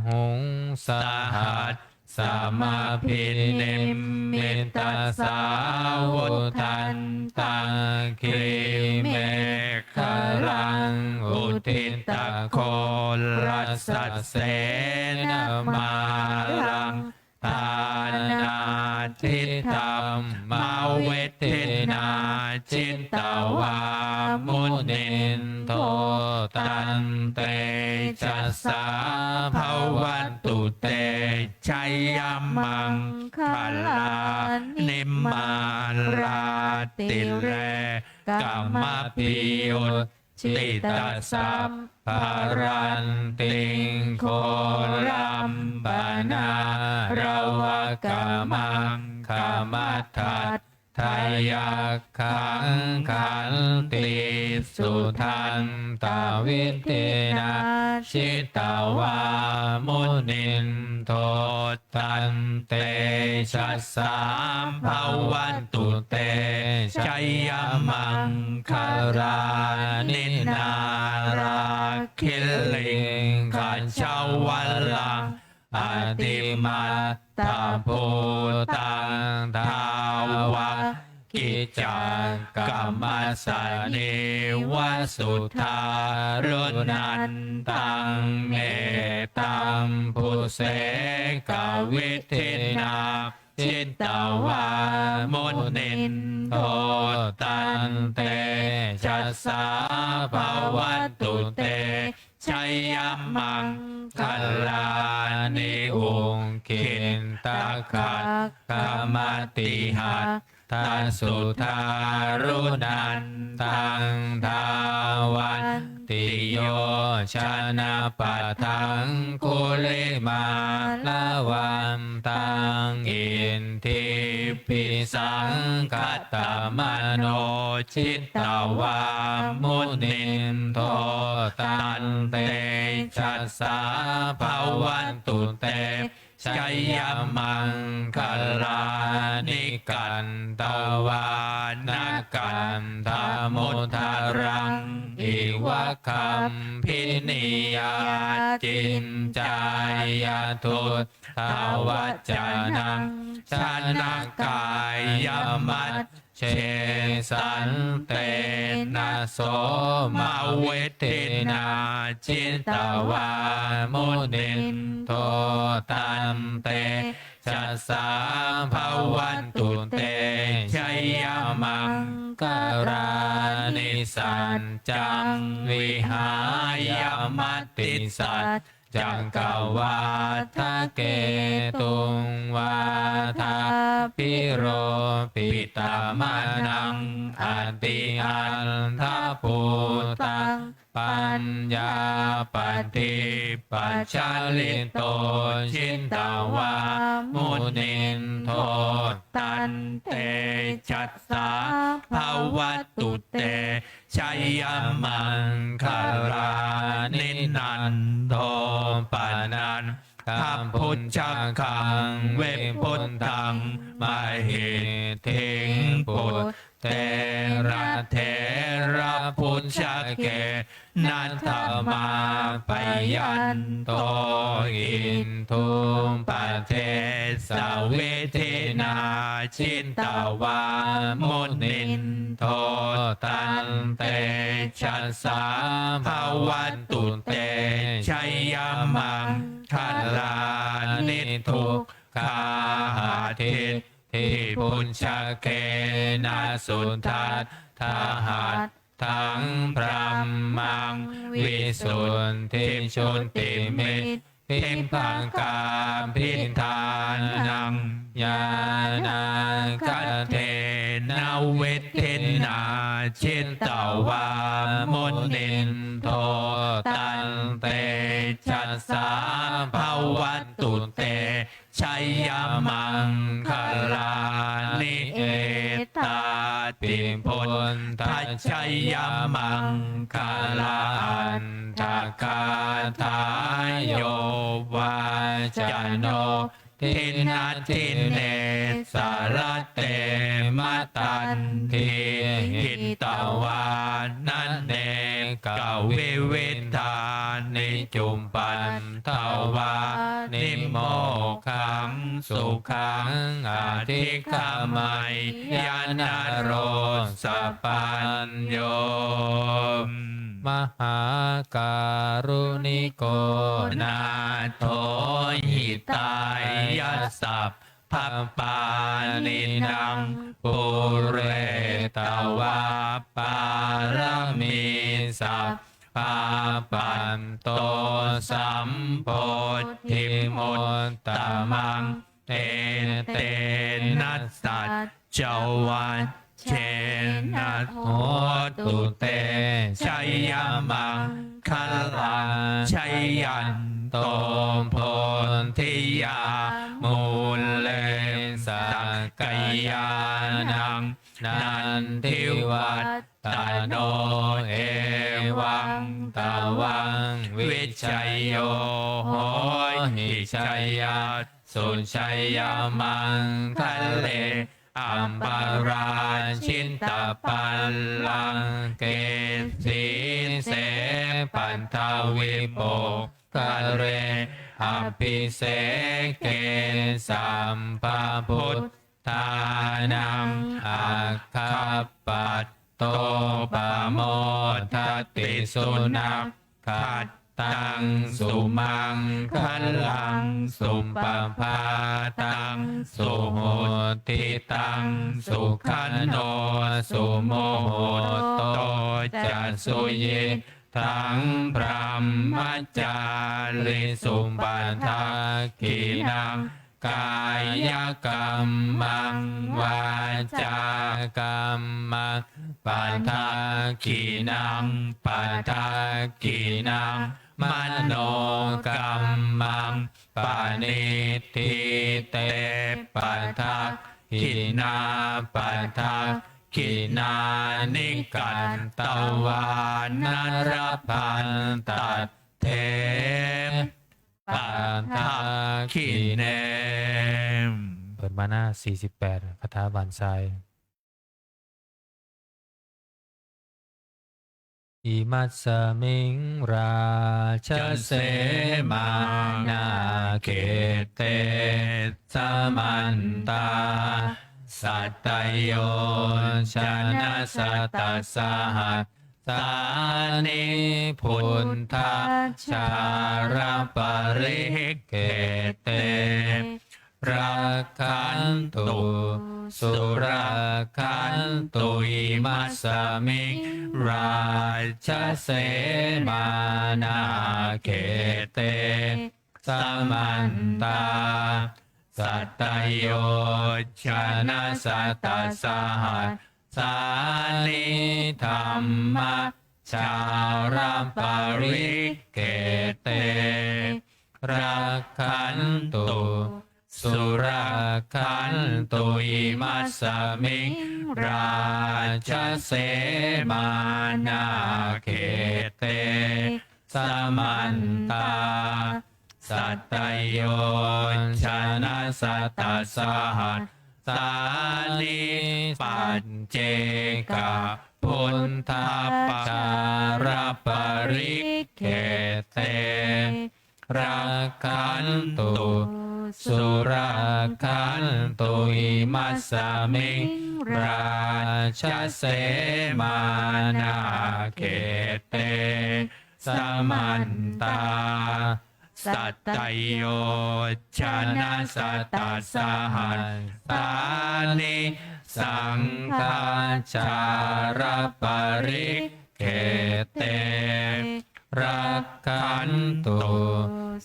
หุงสหัสสมาพินิมมิตาสาวุทันตังคิเมฆรังอุทิตะโครัสสะเสนมารังทานาทิธรรมมาเวทินาจิตตวามุนินโทตันเตจัสสาภวันตุเตชัยยมังคลานิมมาราติเรกัมมปิยุตติตาสัพพารันติงโครัมปนาระวะกามังขมัตถัตทายักขังขันติสุทันตาวิเทนาชิตาวามุนินโทตันเตชัสสามภวันตุเตชัยยมังคารานินาราคิลิงขันชาวัลลังอติมาตาภูตังทาวะกิจังกัมมัสสเนวสุทธารุนันตังเมตังพุเสกวิทินาจิตตวามุนินโทตันเตจัสสาภวันตุเตชัยยมังคลานิอุงคินตะขัดกมติหัตทาสุทารุนันตังทาวันติโยชนะปัทังคุลิมาลาวันตังอินทิปิสังคตมโนชิตตวามุนินโทตันเตชัสสาภวันตุเตชัยยมังคลานิกันตวานากันธมุทารังอิวะคัมพินิยาจินจายาทุตทวัจจานังชนะกายมัตเชสันเตนะโสมาเวทินาจิตตวามุนินโทตันเตจัสสาภวันตุเตชัยยมังกรานิสันจังวิหายมัตติสัจจังกวาทะเกตุงวาทาปิโรปิตามานังอติอันทปูตังปัญญาปฏิปัจจลิโตชินตาวามุนินโทตันเตชัสสาภวัตตุเตชัยยมังคารานินันโทปานันธัมพุทธังคังเวพุทธังมหิทิงปุจ เตระเทระพุชฌเกนัตถมาปยันโตอินทุมปะเทสเวเทนาชินตวามุนินโทตันเตชัสสาภาวันตุเตชัยยามังคัลลานิทุกขาทิทิพุญชเกนาสุทัตทาหัตทังพระมังวิสุทธิชุติมิตพิมพังกามพินทานังญาณังกัตเทนาเวทเทนาชินตวามุนินโทตันเตชัสสาภาวันตุเตชัยยามังคลานิเอตาปิพุนทัชชัยยามังคลาอันทกาทายโยวาจโนทินาทิเนสารเตมตันทิหิตวานันเนกเวเวทานิจุมปันทวานิโมขังสุขังอธิกามัยยานโรสปัญโยมหาการุณิโกนาโทหิตายยัสสัพพปานินังปุเรตวาปารมีสัพปาปันโตสัมโพธิมุตตมังเตเตนัสสัจจวันเชนะโหตุเตชัยยามังคัลลาชัยยันโตโพธิยามูลเลสักกยานังนันทิวัตตโนเอวังตวังวิชัยโยโหหิชัยยาสุชัยยามังคะเลอัมปาราชินตปัลลังเกสีเสปันทวิโปกะเรอภิเสเกสัมปะพุทธานังอาคัปปัตโตปะโมทติสุนัขขัดตังสุมังคัลลังสุปภาตังสุโหติตังสุขันโนสุโมโหโตจัสสุเยทังพระมจาริสุปันทากีนังกายกรรมังวาจากรรมังปันทากีนังปันทากีนังมโนกรรมังปานิทิเตปันทากีนาปันทากีนานิกันตวานรพันตัดเทปันทาคีเนมเปิดมาหน้า48คาถาบานทรายอิมัสสมิงราชเสมานาเขเตสมันตาสัตตโยชนะสัตตสหัสสานิพุนทาชาราปริเกเตรักขันตุสุรักขันตุอิมัสสมิงราชเสมานาเขเตสมันตาสัตตโยชนะสัตตสหัสสานิธรรมะชาราปริเกเตรักขันตุสุรักขันตุอิมัสสมิงราชเสมานาเขเตสมันตาสัตตโยชนะสัตตสหัสส สานิปัจเจกพุทธปจารปริเขเตรักขันตุสุรักขันตุอิมัสสมิงราชเสมานาเขเตสมันตาสัตตโยชนะสัตตสหัสสานิสังฆาจารปริเขเตรักขันตุ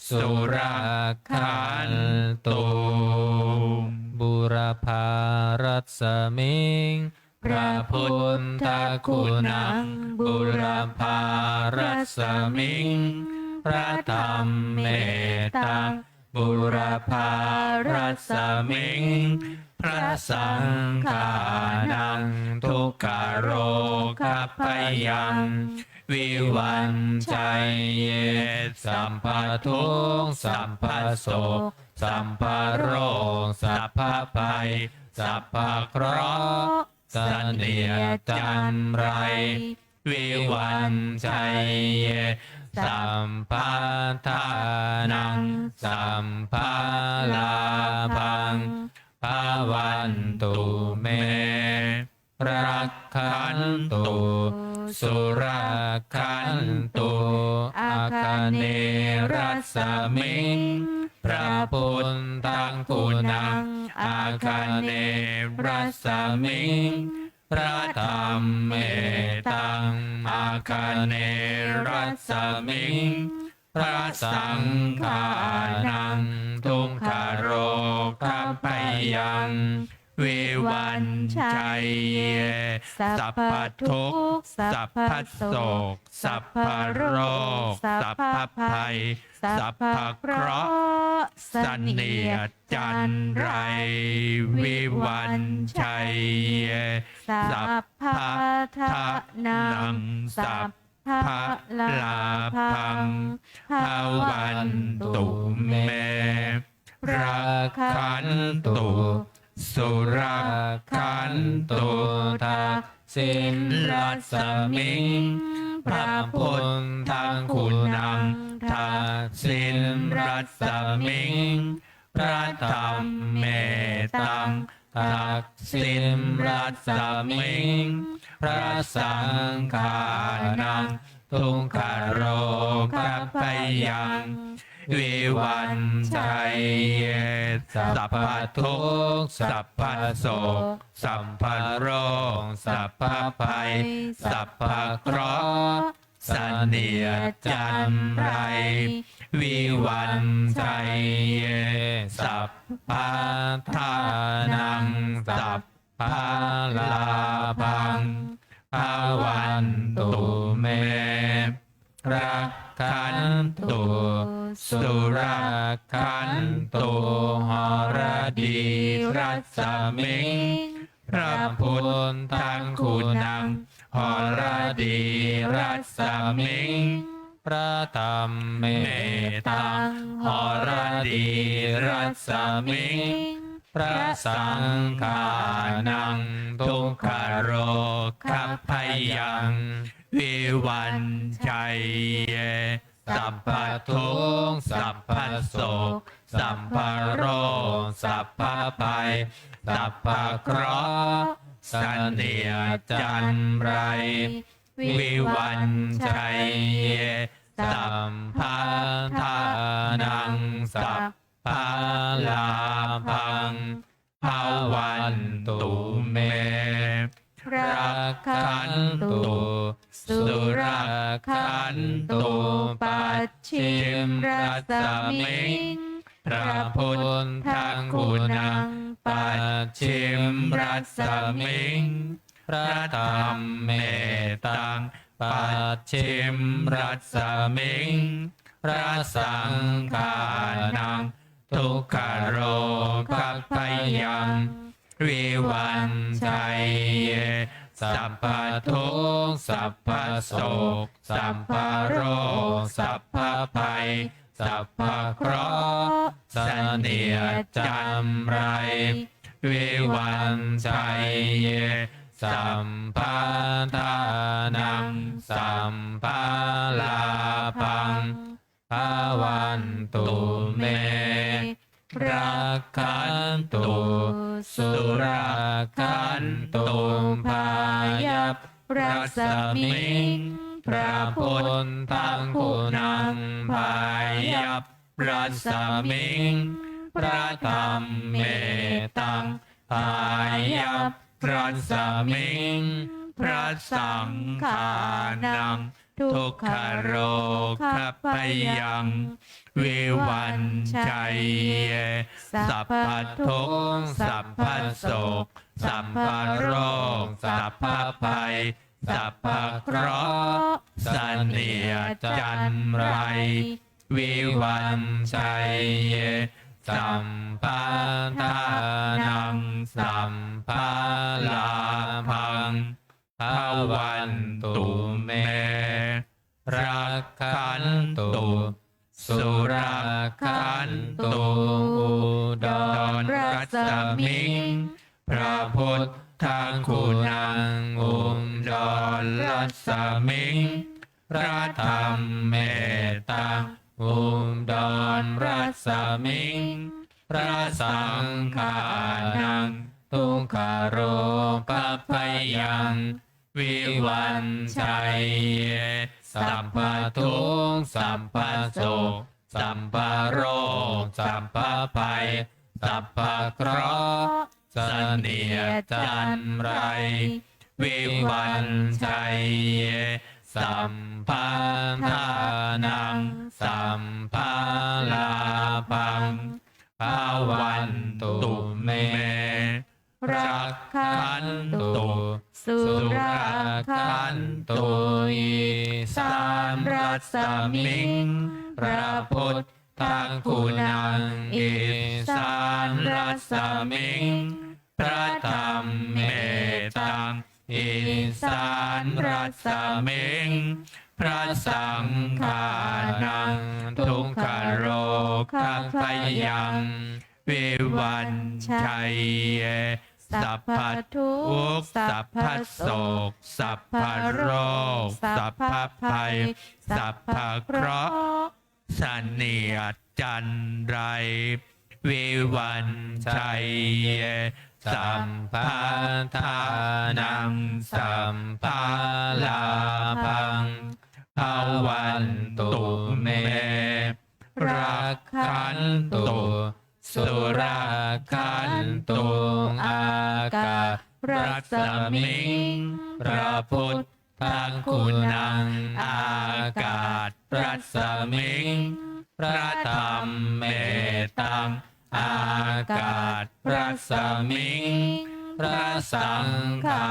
สุรักขันตุบุรพารัสมิงพระพุทธคุณังบุรพารัสมิงพระธรรมเมตตังบุรพารัสมิงพระสังฆานังทุกขโรคพยังวิวันชัยเยสัมภทุกข์สัมภโศกสัมภโรคสัพพภัยสัพพเคราะห์เสนียดจันไรวิวันชัยเยสัมภาทานังสัมภาลาภังภาวันตุเมรักขันตุสุรักขันตุอาคเนรัสมิงพระพุทธังคุณังอาคเนรัสมิงพระธรรมเมตตังอาคเนรัสมิงพระสังฆานังทุกขโรคพยังวิวันชัยเยสัพพทุกข์สัพพโศกสัพพโรคสัพพภัยสัพพเคราะห์เสนียดจันไรวิวันชัยเยสัพพทานังสัพพลาภังภาวันตุเมรักขันตุสุรักขันตุทักษิณรัสมิงพระพุทธังคุณังทักษิณรัสมิงพระธรรมเมตตังทักษิณรัสมิงพระสังฆานังทุกขโรคพยังวิวันชัยเยสัพพทุกข์สัพพโศกสัพพโรคสัพพภัยสัพพเคราะห์เสนียดจันไรวิวันชัยเยสัพพทานังสัพพลาภังภาวันตุเมรักขันตุสุรักขันตุหรดีรัสมิงพระพุทธังคุณังหรดีรัสมิงพระธรรมเมตตังหรดีรัสมิงพระสังฆานังทุกขโรคพยังวิวันชัยเยสัพพทุกข์สัพพโศกสัพพโรคสัพพภัยสัพพเคราะห์เสนียดจันไรวิวันชัยเยสัมภาทานังสัพพลาภังภาวันตุเมรักขันตุสุรักขันตุปัจฉิมรัสมิงพระพุทธังคุณังปัจฉิมรัสมิงพระธรรมเมตตังปัจฉิมรัสมิงพระสังฆานังทุกขโรคพยังวิวันชัยเยสัพพทุกข์สัพพโศกสัพพโรคสัพพภัยสัพพเคราะห์เสนียดจันไร วิวันชัยเยสัมปทานังสัมปาลาภังภาวันตุเมรักขันตุสุราคันตุพายัพรัสมิงพระพุทธังคุณังพายัพรัสมิงพระธรรมเมตังพายัพรัสมิงพระสังฆานังทุกขโรคพยังวิวันชัยเยสัพพทุกข์สัพพโศกสัพพโรคสัพพภัยสัพพเคราะห์สันเนียจันไรวิวันชัยเยสัมปทานังสัมภาลาภังภาวันตุเมรักขันตุสุราคันตุอุดรรัสมิงพระพุทธังคุณังอุดรรัสมิงพระธรรมเมตังอุดรรัสมิงพระสังฆานังทุกขโรปพยังวิวันชัยเยสัพพทุกข์สัพพโศกสัพพโรคสัพพภัยสัพพเคราะห์สันเนียจันไรวิวันชัยเยสัมปทานังสัมภาลาภังภาวันตุเมรักขันตุสุราคันตุอิสานรัสมิงพระพุทธังคุณังอิสานรัสมิงพระธรรมเมตังอิสานรัสมิงพระสังฆานังทุกขโรคพยังวิวันชัยเยสัพพทุกข์สัพพโศกสัพพโรคสัพพภัยสัพพเคราะห์สันเนียจันไรวิวันชัยเยสัมปทานังสัมภาลาภังภาวันตุเมรักขันตุสุราคันตุอากาศรัสมิงพระพุทธังคุณังอากาศรัสมิงพระธรรมเมตังอากาศรัสมิงพระสังฆา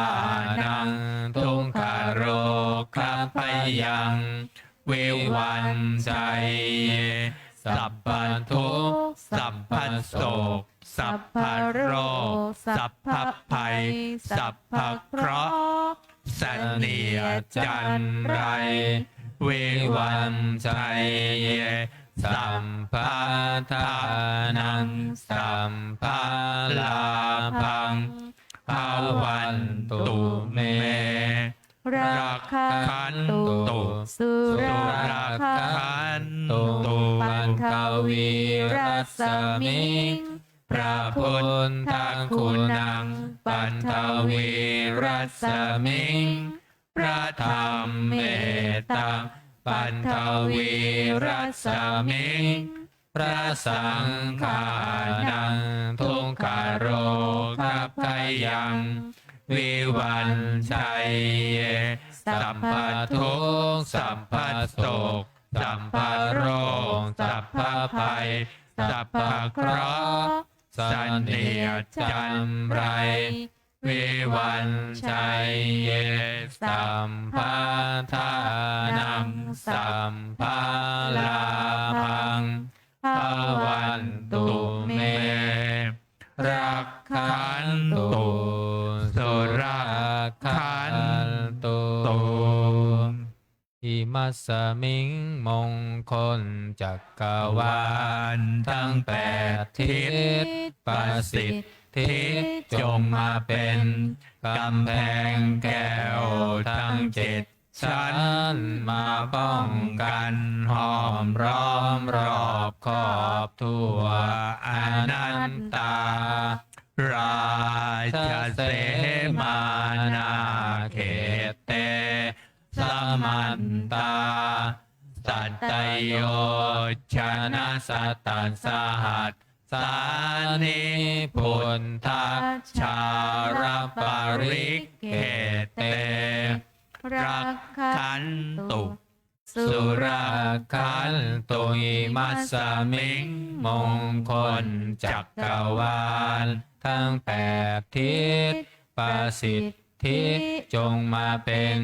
นังทุกขโรคพยังวิวันชัยเยสัพพทุกข์สัพพโศกสัพพโรคสัพพภัยสัพพเคราะห์สันเนียจันไรวิวันชัยเยสัมปทานังสัมภาลาภังภาวันตุเมรักขันตุสุราคันตุปันทวีรัสมิงพระพุทธังคุณังปันทวีรัสมิงพระธรรมเมตังปันทวีรัสมิงพระสังฆานังทุกขโรคพยังวิวันชัยเยสัพพทุกข์สัพพโศกสัพพโรคสัพพภัยสัพพเคราะห์สันเนียจันไรวิวันชัยเยสัมปทานังสัมภาลาภังภาวันตุเมรักขันตุสุราคันตุอิมัสสมิงมงคลจักรวาลทั้งแปดทิศประสิท ทิจงมาเป็นกำแพงแก้วทั้งเจ็ดชั้นมาป้องกันห้อมล้อมรอบขอบทั่วอนันตาราชเสมานาเขตเตสมันตาสัตตโยชนะสัตตัสสหัสสานิพุนทะชารปาริกเขเตรักขันตุสุราคันตุอิมัสสมิงมงคลจักรวาลทั้งแปดทิศประสิทธิจงมาเป็น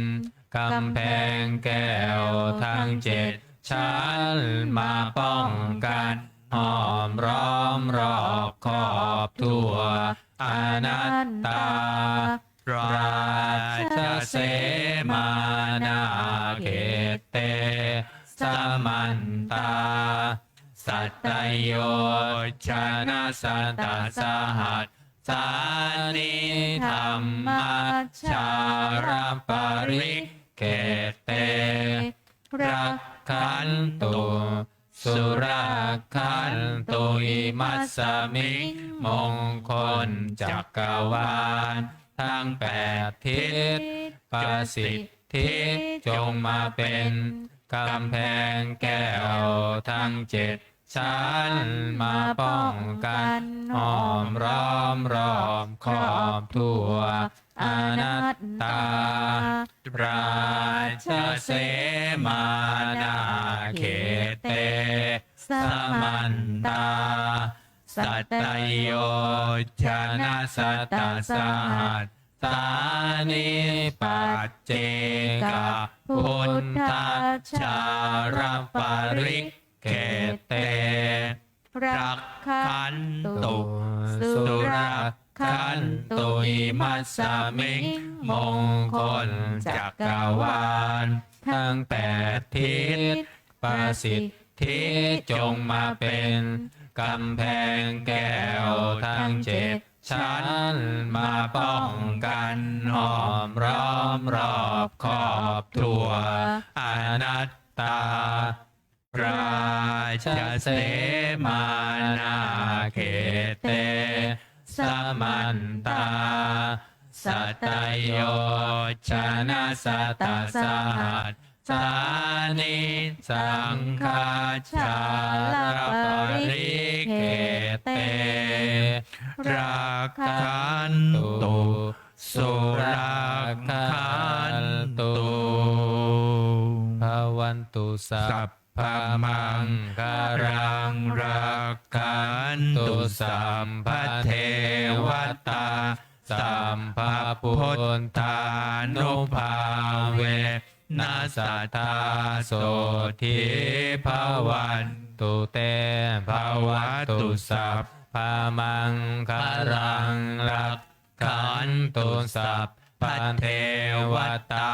กำแพงแก้วทั้งเจ็ดชั้นมาป้องกันห้อมล้อมรอบขอบทั่วอนัตตาราชเสมานาเขตเตสมันตาสัตตโยชนะสัตตสหัสสานิธรรมชารปาริกเขตเตรักขันตุสุราคันตุอิมัสสมิงมงคลจักรวาลทั้งแปดทิศประสิทธิจงมาเป็นกำแพงแก้วทั้งเจ็ดชั้นมาป้องกันห้อมล้อมรอบขอบทั่วอนัตตาราชเสมานาเขตเตสมันตาสัตตโยชนะสัตตสหัสสานิปัจเจกพุทธชารปาริกเขตเตรักขันตุสุรักขันตุอิมัสสมิงมงคลจักรวาลทั้งแปดทิศประสิทธิจงมาเป็นกำแพงแก้วทั้งเจ็ดชั้นมาป้องกันห้อมล้อมรอบขอบทั่วอนัตตาราชเสมานาเขตเตสมันตาสัตตโยชนะสัตตสหัสสานิสังฆาชารปาริกเขตเตรักขันตุสุรักขันตุภวันตุสัพพมังคารังรักขันตุสัมภเทวตาสัมภพุทธานุภาเวนัสสัทธาโสทิภวันตุเตภวัตุสัพพมังคารังรักขันตุสัพพเทวตา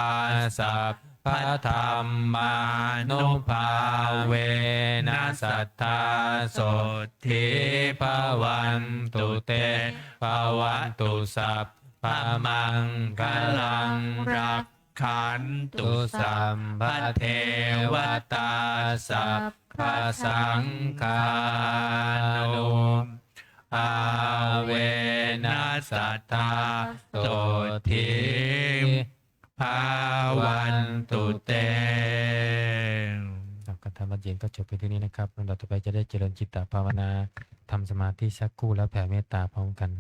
สัพพธรรมานุภาเวนัสสัทธาโสทิภวันตุเตภวันตุสัพพมังคารังรักขันตุสัมภเทวตาสัพพสังฆานุอาเวนัสสัทธาโสทิภาวันตุเตการทำบัญญัติก็จบไปที่นี้นะครับลำดับต่อไปจะได้เจริญจิตตภาวนาทำสมาธิสักครู่แล้วแผ่เมตตาพร้อมกัน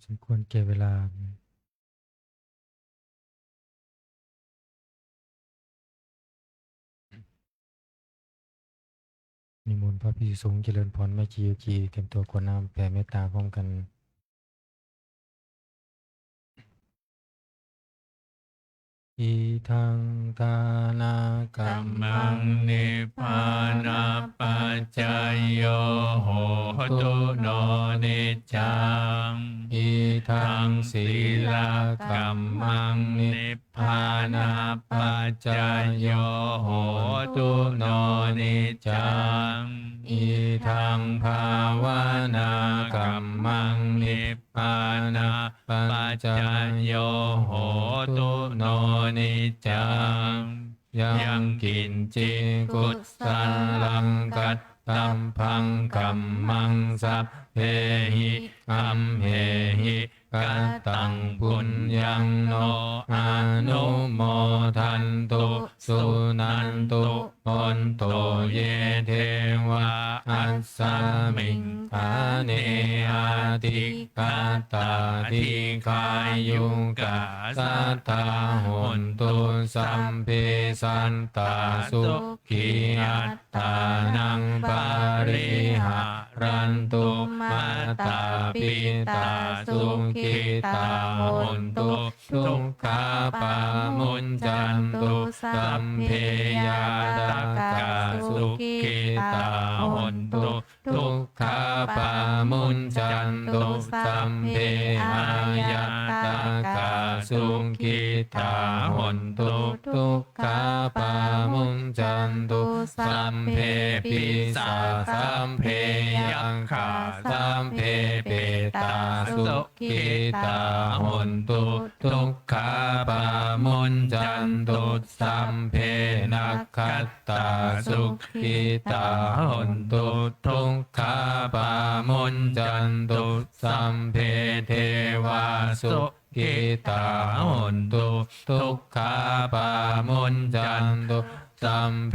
สมควรแก่เวลานิมนต์พระภิกษุสงฆ์เจริญพรแม่ชีโยคีเตรียมตัวกรวดน้ำแผ่เมตตาพร้อมกันอิทังทานากัมมั มั ง งนิพพานาปัจจายโยโหตุโนนิจจัง อิทั ทั ง ง ศี ศี ล ล กั กั ม ม มั มั ง ง นิ นิ พ พ พา พา นา นา ปั ปั จ จ จา จาย โย โย โห โห ตุ ตุ โน โน นิ นิ จ จ จั จั ง ง อิทังภาวนากัมมังนิพพานาปัญ ปัจ จา จาย โย โย โห โห ตุ ตุ โน โน นิ นิ จ จ จั จั ง ง ยั ยัง ง กิ กิ น น จิ จิ กุ กุ ศ ศ ลั ลั ง ง กั กั ต ต ตั ตั ม ม พั พั ง ง กั กั ม ม มั มั ง ง สั สั พ พ เพ เพ หิ หิ อั อั ม ม เห เห หิ หิ กั กั ต ต ตั ตั ง ง ปุ ปุ ญ ญ ญั ญั ง ง โน โน อา อา นุ นุ โม โม ทั ทั น น ตุ ตุ สุ สุ นั นั น น ตุ ตุ ป ป น น โต โต เย เย เท เท วะ วะ อั อั ส ส สา สา มิ มิ ง ง คา คา เน เน อา อา ติ ติ กาก า ตา ตา ทิ ทิ คา คา ยุ ยุ กะ กะ สั สั ท ท ธา ธา โห โห น น ตุ ตุ สั สั ม ม เพ เพ สั สั น น ตา ตา สุ สุ ขี ขี อั อั ต ต ตา ตา นั นั ง ง ปา ปา ริ ริ หา หา รั รั น น ตุ ตุ มา มา ตา ตา ปิ ปิ ตา ตา สุ สุ ขิ ขิ ตา ตา โห โห น น ตุ ตุ ทุ ทุ ก ก ขา ขา ปา ปา มุ มุ น น จั จั น น ตุ ตุ สั สั พ พ เพ เพ ยาย า ตา ตาก าก า สุ สุ ขิ ขิ ตา ตา โห โห น น ตุ ตุ ทุ ทุ ก ก ขา ขา ปา ปา มุ มุ น น จั จั น น ตุ ตุ สั สั ม ม เพ เพ อา อาายยา ตา ตาก า า สุ สุ ขิ ขิ ตา ตา โห โห น น ตุ ตุ ทุกขาปามุนจันตุสัมเพปิสาสัมเพยังขาสัมเพเปตาสุขิตาโหนตุทุกขาปามุนจันตุสัมเพนักขัตตาสุขิตาโหนตุทุกขาปามุนจันตุสัมเพเทวาสุขิตาโหนตุทุกขาปามุนจันตุสัมเพ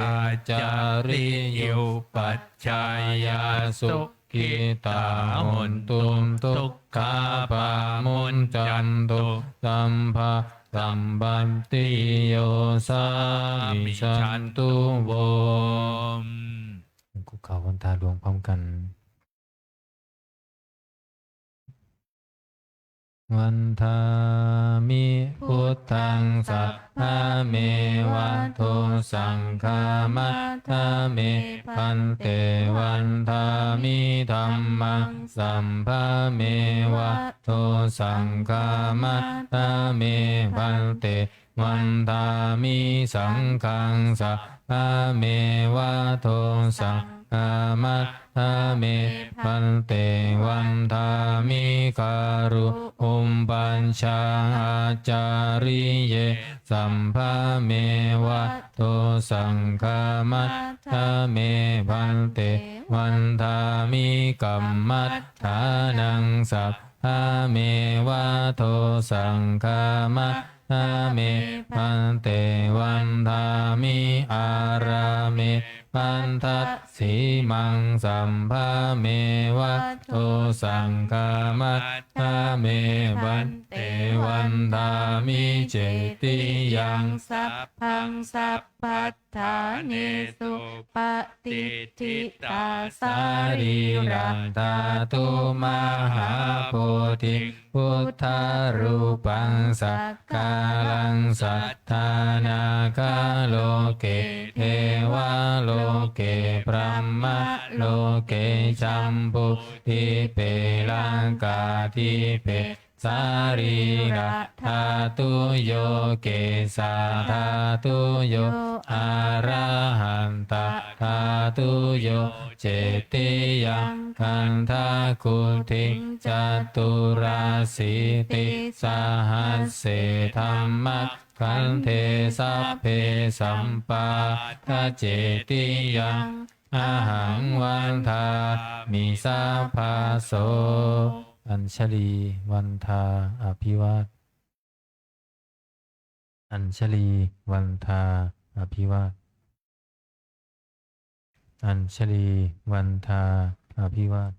อาจาริยุปัจจายาสุขิตาโหนตุทุกขาปามุนจันตุสัมภะสัมบันติโยสามิชันตุโวกุข่าววันตาหลวงพร้อมกันวันทามิพุทธังสัพพะเมวะโทสังฆามัตถะเมพันเตวันทามิธัมมังสัมภะเมวะโทสังฆามัตถะเมพันเตวันทามิสังฆังสัพพะเมวะโทสังฆามัตถะเมพันเตวันทามิการุอุมปัญชาอาจาริเยสัมภะเมวะโตสังฆามัตถะเมพันเตวันทามิกัมมัตถานังสัพพะเมวะโตสังฆามัตถะเมพันเตวันทามิอาราเมพันทัสสีมังสัมภะเมวะโตสังฆามัตถะเมพันเตวันทามิเจติยังสัพพังสัพพัทธาเนสุปฏิทิตาสารีรันตาตุมหาโพธิพุทธารูปังสักกาลังสัทธานาคาโลเกเทวาโลเกพรหมโลเกชัมพุทิเปลังกาทิเปสารีรัตถาตุโยเกสาธาตุโยอาระหันตาธาตุโยเจติยังคันธาคุทิจตุราสิติสหัสเสธรรมะคันเทสัพเพสัมปาทะเจติยังอาหังวันทามิสัพพะโสอัญชลีวันทาอภิวาทอัญชลีวันทาอภิวาทอัญชลีวันทาอภิวาท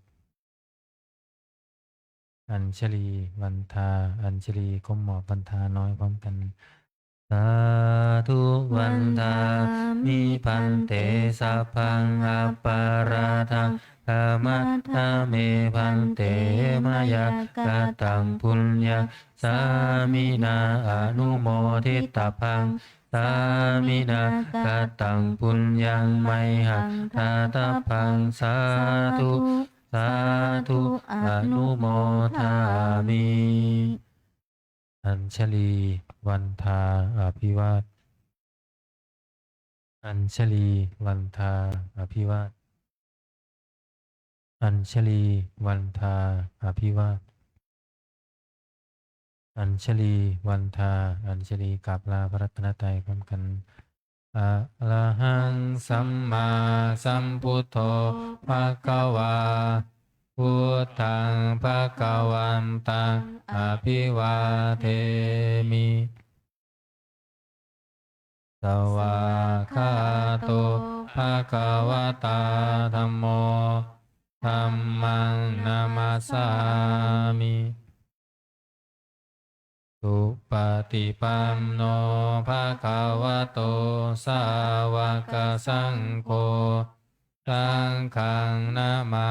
อัญชลีวันทาอัญชลีก้มหมอบวันทาน้อยพร้อมกันสาธุวันทามิพันเตสัพพังอปาราทังธรรมะทาเมพันเตมายากตังปุญญาสามินาอนุโมทิตาพังสามินากตังปุญญังไมหังทาตาพังสาธุสาธุอนุโมทามิอัญชลีวันทาอภิวาทอัญชลีวันทาอภิวาทอัญชลีวันทาอภิวาทอัญชลีวันทาอัญชลีกราบลาพระรัตนตรัยพร้อมกันอะระหังสัมมาสัมพุทโธภะคะวาพุทธังภะคะวันตังอภิวาเทมิสวากขาโตภะคะวะตาธัมโมธัมมังนามัสสามิสุปฏิปันโนภะคะวะโตสาวกสังโฆสังฆังนามา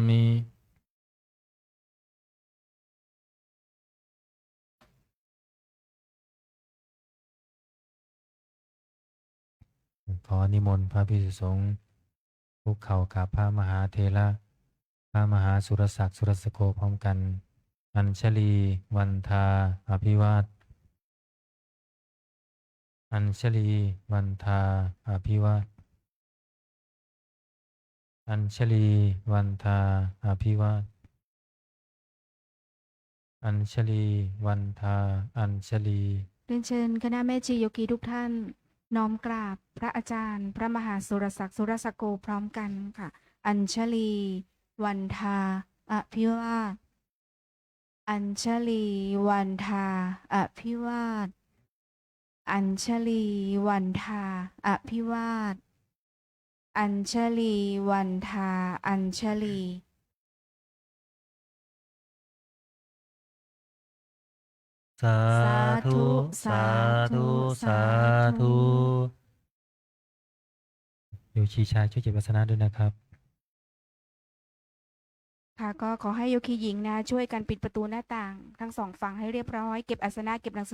มิขอนิมนต์พระภิกษุสงฆ์คุกเข่ากับพระมหาเถระพระมหาสุรศักดิ์สุรสโกพร้อมกันอัญชลีวันทาอภิวาทอัญชลีวันทาอภิวาทอัญชลีวันทาอภิวาทอัญชลีวันทาอัญชลี เรียนเชิญคณะแม่ชีโยคีทุกท่านน้อมกราบพระอาจารย์ พระมหาสุรศักดิ์สุรสโกพร้อมกันค่ะ อัญชลี วันทาอภิวาทอัญชลี วันทาอภิวาทอัญชลี วันทาอภิวาทอัญชลี วันทาอัญชลี สาธุ สาธุ สาธุโยชีชายช่วยเก็บอาสนะด้วยนะครับ ค่ะก็ขอให้โยคีหญิงนะช่วยกันปิดประตูหน้าต่างทั้งสองฝั่งให้เรียบร้อยเก็บอาสนะเก็บหนังสือ